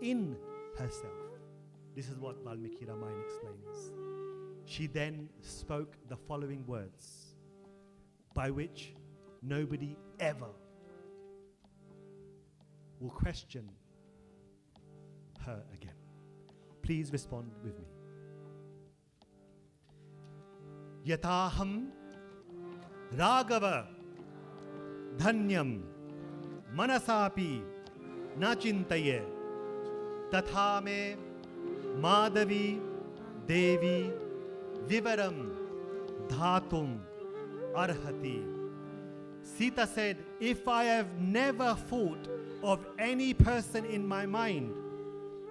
in herself. This is what Valmiki Ramayana explains. She then spoke the following words, by which nobody ever will question her again. Please respond with me. Yataham Raghava Dhanyam Manasapi Nachintaye Tatha me Madhavi Devi Vivaram Dhatum Arhati. Sita said, if I have never thought of any person in my mind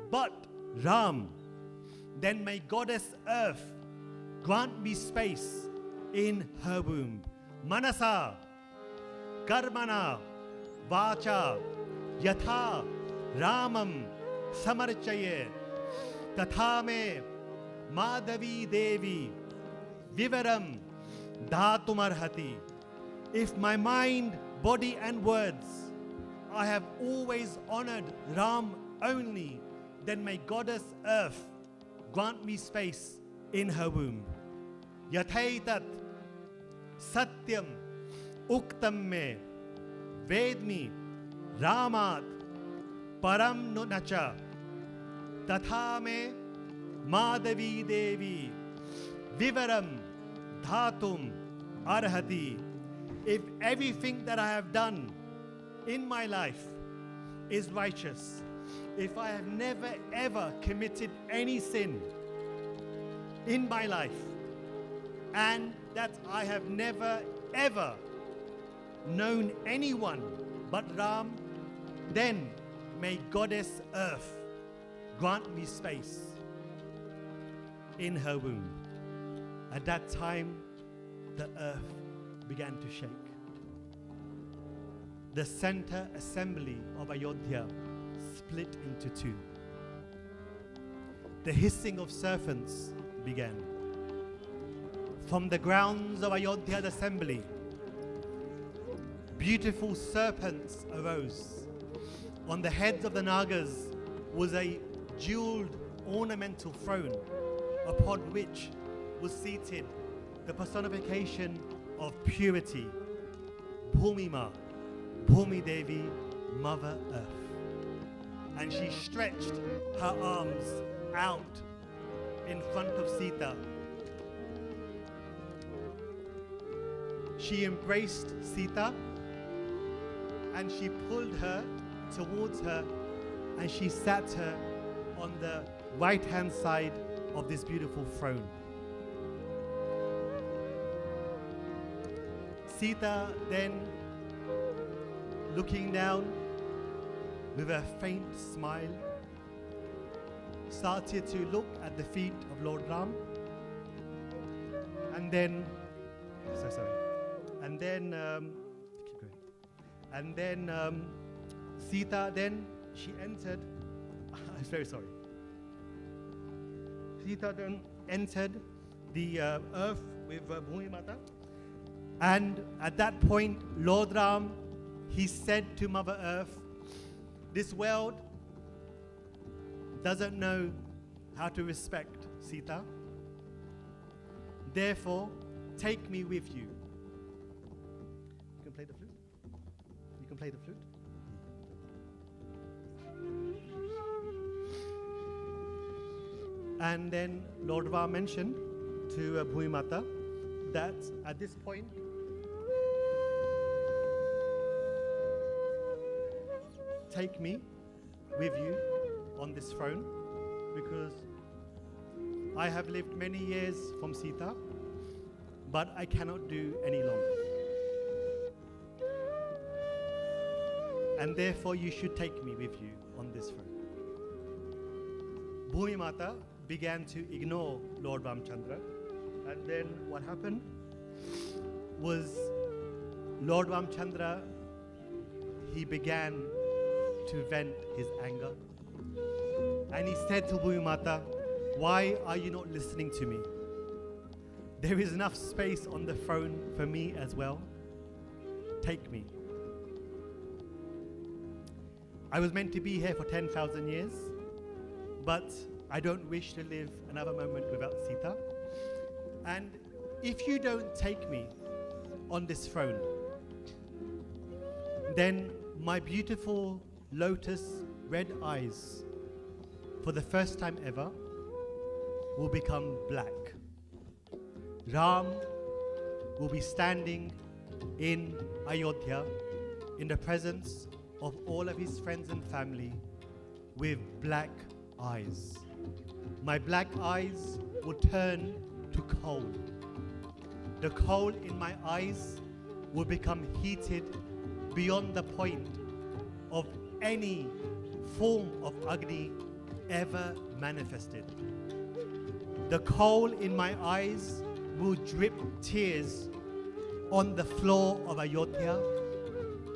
but Ram, then may Goddess Earth grant me space in her womb. Manasa, Karmana, Vacha, Yatha, Ramam, Samarchaye, Tatha me Madhavi Devi, Vivaram, Dhatumarhati. If my mind, body and words, I have always honored Ram only, then may Goddess Earth grant me space in her womb. Yathaitat Satyam Uktam me Vedmi Ramat Param Nacha Tatha me Madhavi Devi Vivaram Dhatum Arhati. If everything that I have done in my life is righteous, if I have never ever committed any sin in my life, and that I have never ever known anyone but Ram, then may Goddess Earth grant me space in her womb. At that time, the earth began to shake. The center assembly of Ayodhya split into two. The hissing of serpents began. From the grounds of Ayodhya assembly, beautiful serpents arose. On the heads of the Nagas was a jeweled ornamental throne, upon which was seated the personification of purity, Bhumima, Bhumi Devi, Mother Earth. And she stretched her arms out in front of Sita. She embraced Sita and she pulled her towards her and she sat her on the right hand side of this beautiful throne. Sita then, looking down with a faint smile, started to look at the feet of Lord Ram, and then, Sita then, she entered, I'm very sorry. Sita then entered the earth with Bhumi Mata, and at that point, Lord Ram, he said to Mother Earth, this world doesn't know how to respect Sita. Therefore, take me with you. You can play the flute? You can play the flute? And then Lord Ram mentioned to Bhumi Mata that at this point, take me with you on this throne, because I have lived many years from Sita, but I cannot do any longer. And therefore you should take me with you on this throne. Bhumi Mata began to ignore Lord Ramchandra, and then what happened was Lord Ramchandra, he began to vent his anger, and he said to Bhumi Mata, Why are you not listening to me? There is enough space on the throne for me as well. Take me. I was meant to be here for 10,000 years, but I don't wish to live another moment without Sita. And if you don't take me on this throne, then my beautiful lotus red eyes, for the first time ever, will become black. Ram will be standing in Ayodhya in the presence of all of his friends and family with black eyes. My black eyes will turn to coal. The coal in my eyes will become heated beyond the point of any form of Agni ever manifested. The coal in my eyes will drip tears on the floor of Ayodhya,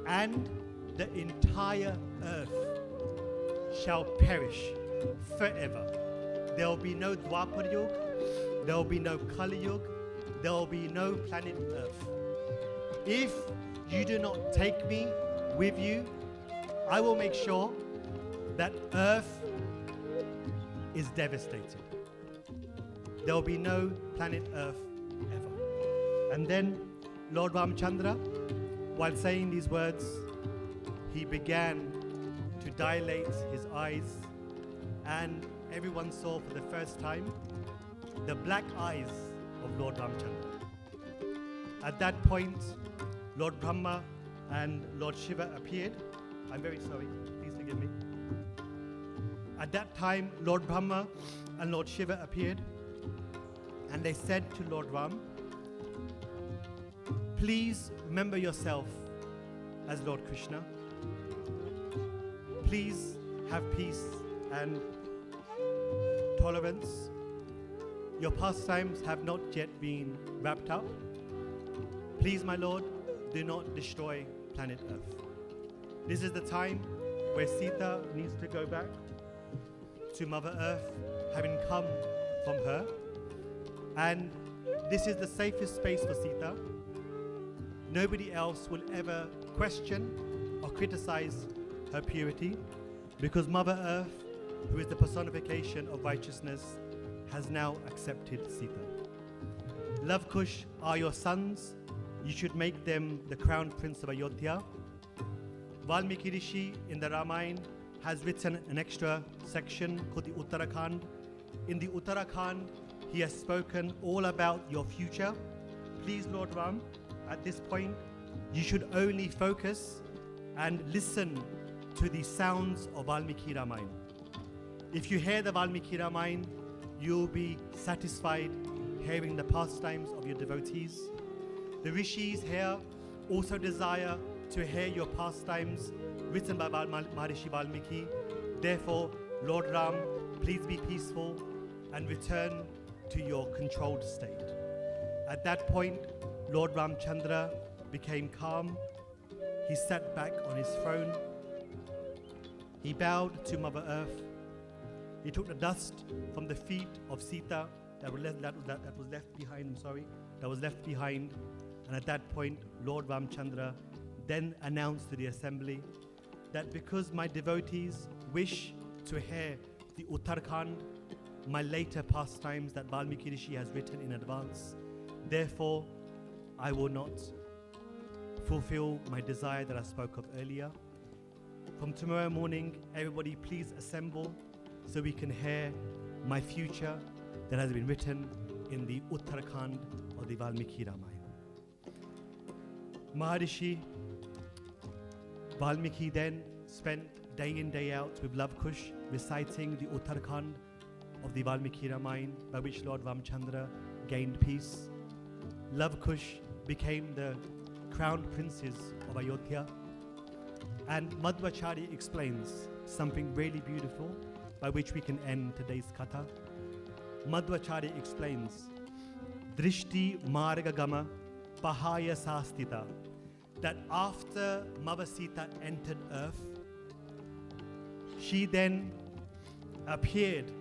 and the entire earth shall perish forever. There will be no Dwapar Yug, there will be no Kali Yug, there will be no planet Earth. If you do not take me with you, I will make sure that Earth is devastated. There will be no planet Earth ever. And then Lord Ramchandra, while saying these words, he began to dilate his eyes, and everyone saw for the first time the black eyes of Lord Ramchandra. At that point, Lord Brahma and Lord Shiva appeared. I'm very sorry, please forgive me. At that time, Lord Brahma and Lord Shiva appeared, and they said to Lord Ram, please remember yourself as Lord Krishna. Please have peace and tolerance. Your pastimes have not yet been wrapped up. Please, my Lord, do not destroy planet Earth. This is the time where Sita needs to go back to Mother Earth, having come from her. And this is the safest space for Sita. Nobody else will ever question or criticize her purity, because Mother Earth, who is the personification of righteousness, has now accepted Sita. Love Kush are your sons. You should make them the crown prince of Ayodhya. Valmiki Rishi in the Ramayana has written an extra section called the Uttarakhand. In the Uttarakhand, he has spoken all about your future. Please, Lord Ram, at this point, you should only focus and listen to the sounds of Valmiki Ramayana. If you hear the Valmiki Ramayana, you'll be satisfied hearing the pastimes of your devotees. The rishis here also desire to hear your pastimes written by Maharishi Valmiki. Therefore, Lord Ram, please be peaceful and return to your controlled state. At that point, Lord Ramchandra became calm. He sat back on his throne. He bowed to Mother Earth. He took the dust from the feet of Sita that was left behind. And at that point, Lord Ramchandra then announced to the assembly that because my devotees wish to hear the Uttarakhand, my later pastimes that Valmiki Rishi has written in advance, therefore I will not fulfill my desire that I spoke of earlier. From tomorrow morning, everybody please assemble so we can hear my future that has been written in the Uttarakhand of the Valmiki Ramayana. Maharishi Valmiki then spent day in, day out with Love Kush reciting the Uttarakhand of the Valmiki Ramayana, by which Lord Ramchandra gained peace. Love Kush became the crown princes of Ayodhya. And Madhvacharya explains something really beautiful by which we can end today's katha. Madhvacharya explains, Drishti Marga Gama Pahaya Sastita, that after Mother Sita entered earth, she then appeared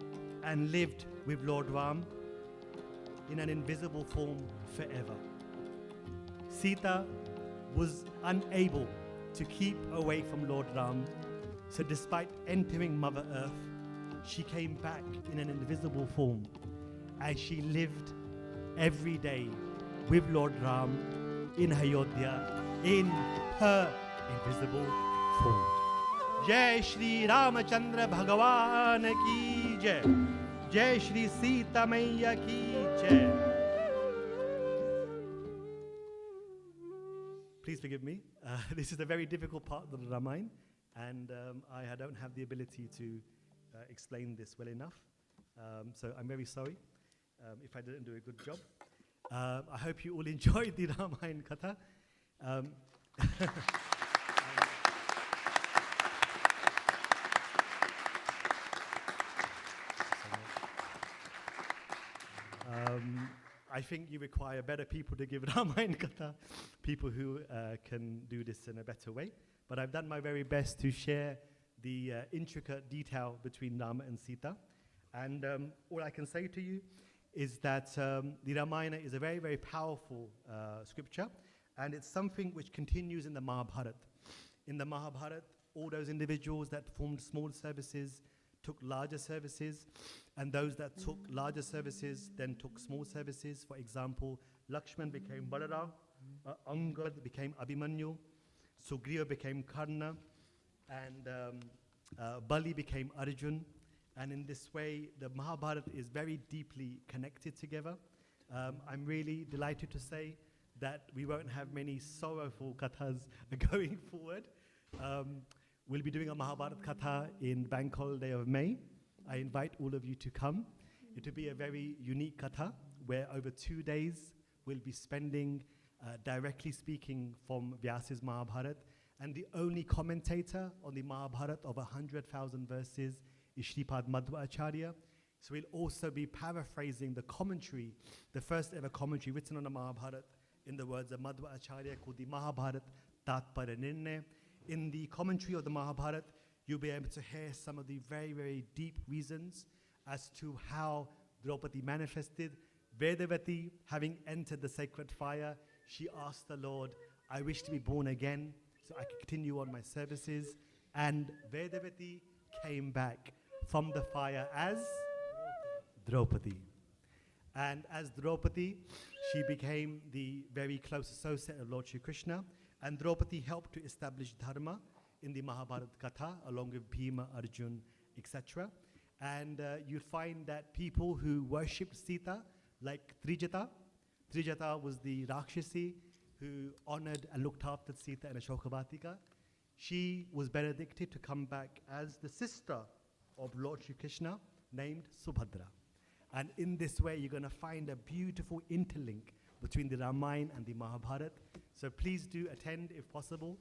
and lived with Lord Ram in an invisible form forever. Sita was unable to keep away from Lord Ram, so despite entering Mother Earth, she came back in an invisible form as she lived every day with Lord Ram in Ayodhya in her invisible form. Jai Shri Ramachandra Bhagavan ki jai. Jai Shri Sita Maiya ki jai. Please forgive me. This is a very difficult part of the Ramayana, and I don't have the ability to explain this well enough. So I'm very sorry if I didn't do a good job. I hope you all enjoyed the Ramayana Katha. I think you require better people to give Ramayana Katha, people who can do this in a better way. But I've done my very best to share the intricate detail between Rama and Sita. And all I can say to you is that the Ramayana is a very, very powerful scripture, and it's something which continues in the Mahabharata. In the Mahabharata, all those individuals that formed small services took larger services, and those that took larger services then took small services. For example, Lakshman became Balaram, Angad became Abhimanyu, Sugriva became Karna, and Bali became Arjun. And in this way, the Mahabharata is very deeply connected together. I'm really delighted to say that we won't have many sorrowful kathas going forward. We'll be doing a Mahabharata Katha in Bank Holiday of May. I invite all of you to come. It will be a very unique Katha where over 2 days we'll be spending directly speaking from Vyasa's Mahabharata. And the only commentator on the Mahabharata of 100,000 verses is Shripad Madhva Acharya. So we'll also be paraphrasing the commentary, the first ever commentary written on the Mahabharata in the words of Madhva Acharya called the Mahabharata Tatpara Nirnay. In the commentary of the Mahabharata, you'll be able to hear some of the very, very deep reasons as to how Draupadi manifested. Vedavati, having entered the sacred fire, she asked the Lord, I wish to be born again so I can continue on my services. And Vedavati came back from the fire as Draupadi. And as Draupadi, she became the very close associate of Lord Shri Krishna. And Draupadi helped to establish Dharma in the Mahabharata Katha, along with Bhima, Arjun, etc. And you'll find that people who worshipped Sita, like Trijata was the Rakshasi who honored and looked after Sita in Ashokavatika. She was benedicted to come back as the sister of Lord Shri Krishna, named Subhadra. And in this way, you're going to find a beautiful interlink between the Ramayana and the Mahabharata. So please do attend, if possible,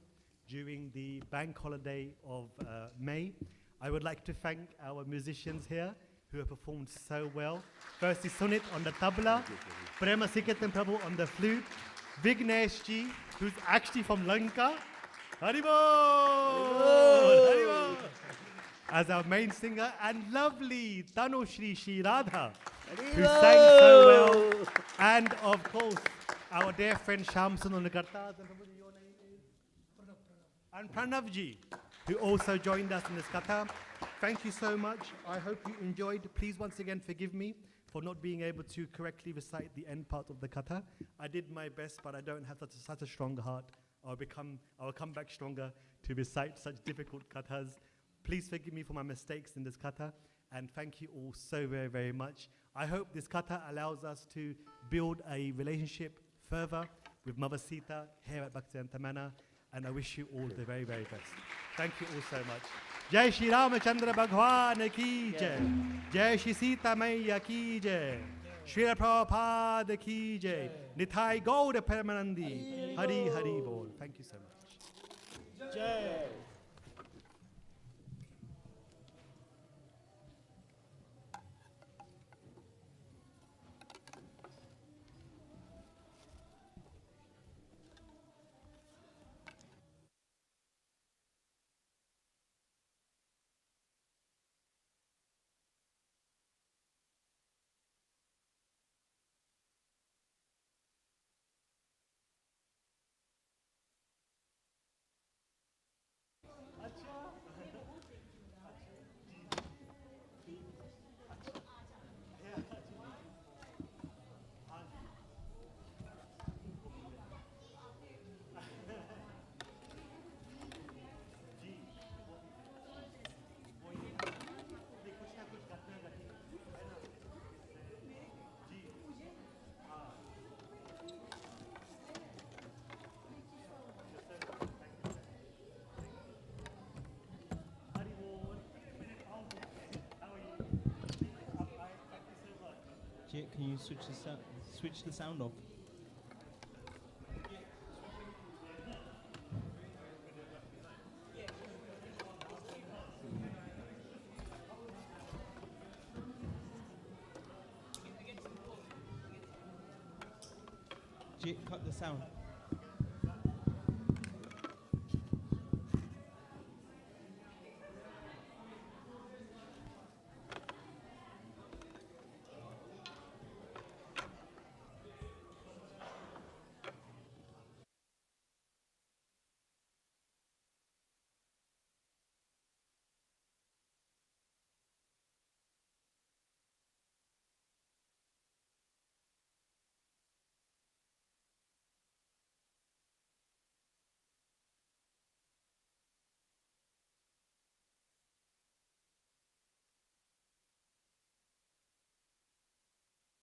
during the bank holiday of May. I would like to thank our musicians here who have performed so well. Firstly, Sunit on the tabla, Prema Siketan Prabhu on the flute, Vignesh ji, who's actually from Lanka, Haribol! Haribol! As our main singer, and lovely Tanushri Shri Radha, who sang so well. And of course, our dear friend Shamsun on the kartas, and Pranav ji, who also joined us in this katha. Thank you so much. I hope you enjoyed. Please once again forgive me for not being able to correctly recite the end part of the katha. I did my best, but I don't have such a strong heart. I'll come back stronger to recite such difficult kathas. Please forgive me for my mistakes in this katha, and thank you all so very, very much. I hope this katha allows us to build a relationship further with Mother Sita here at Bhaktivedanta Manor, and I wish you all the very, very best. Thank you all so much. Jai Shri Ramachandra Bhagwan ki jai. Jai Shri Sita Maiya ki jai. Srila Prabhupada ki jai. Nitai Gauda Paramanandi. Hari Hari Bol. Thank you so much. Jai. Can you switch the sound off? Cut the sound.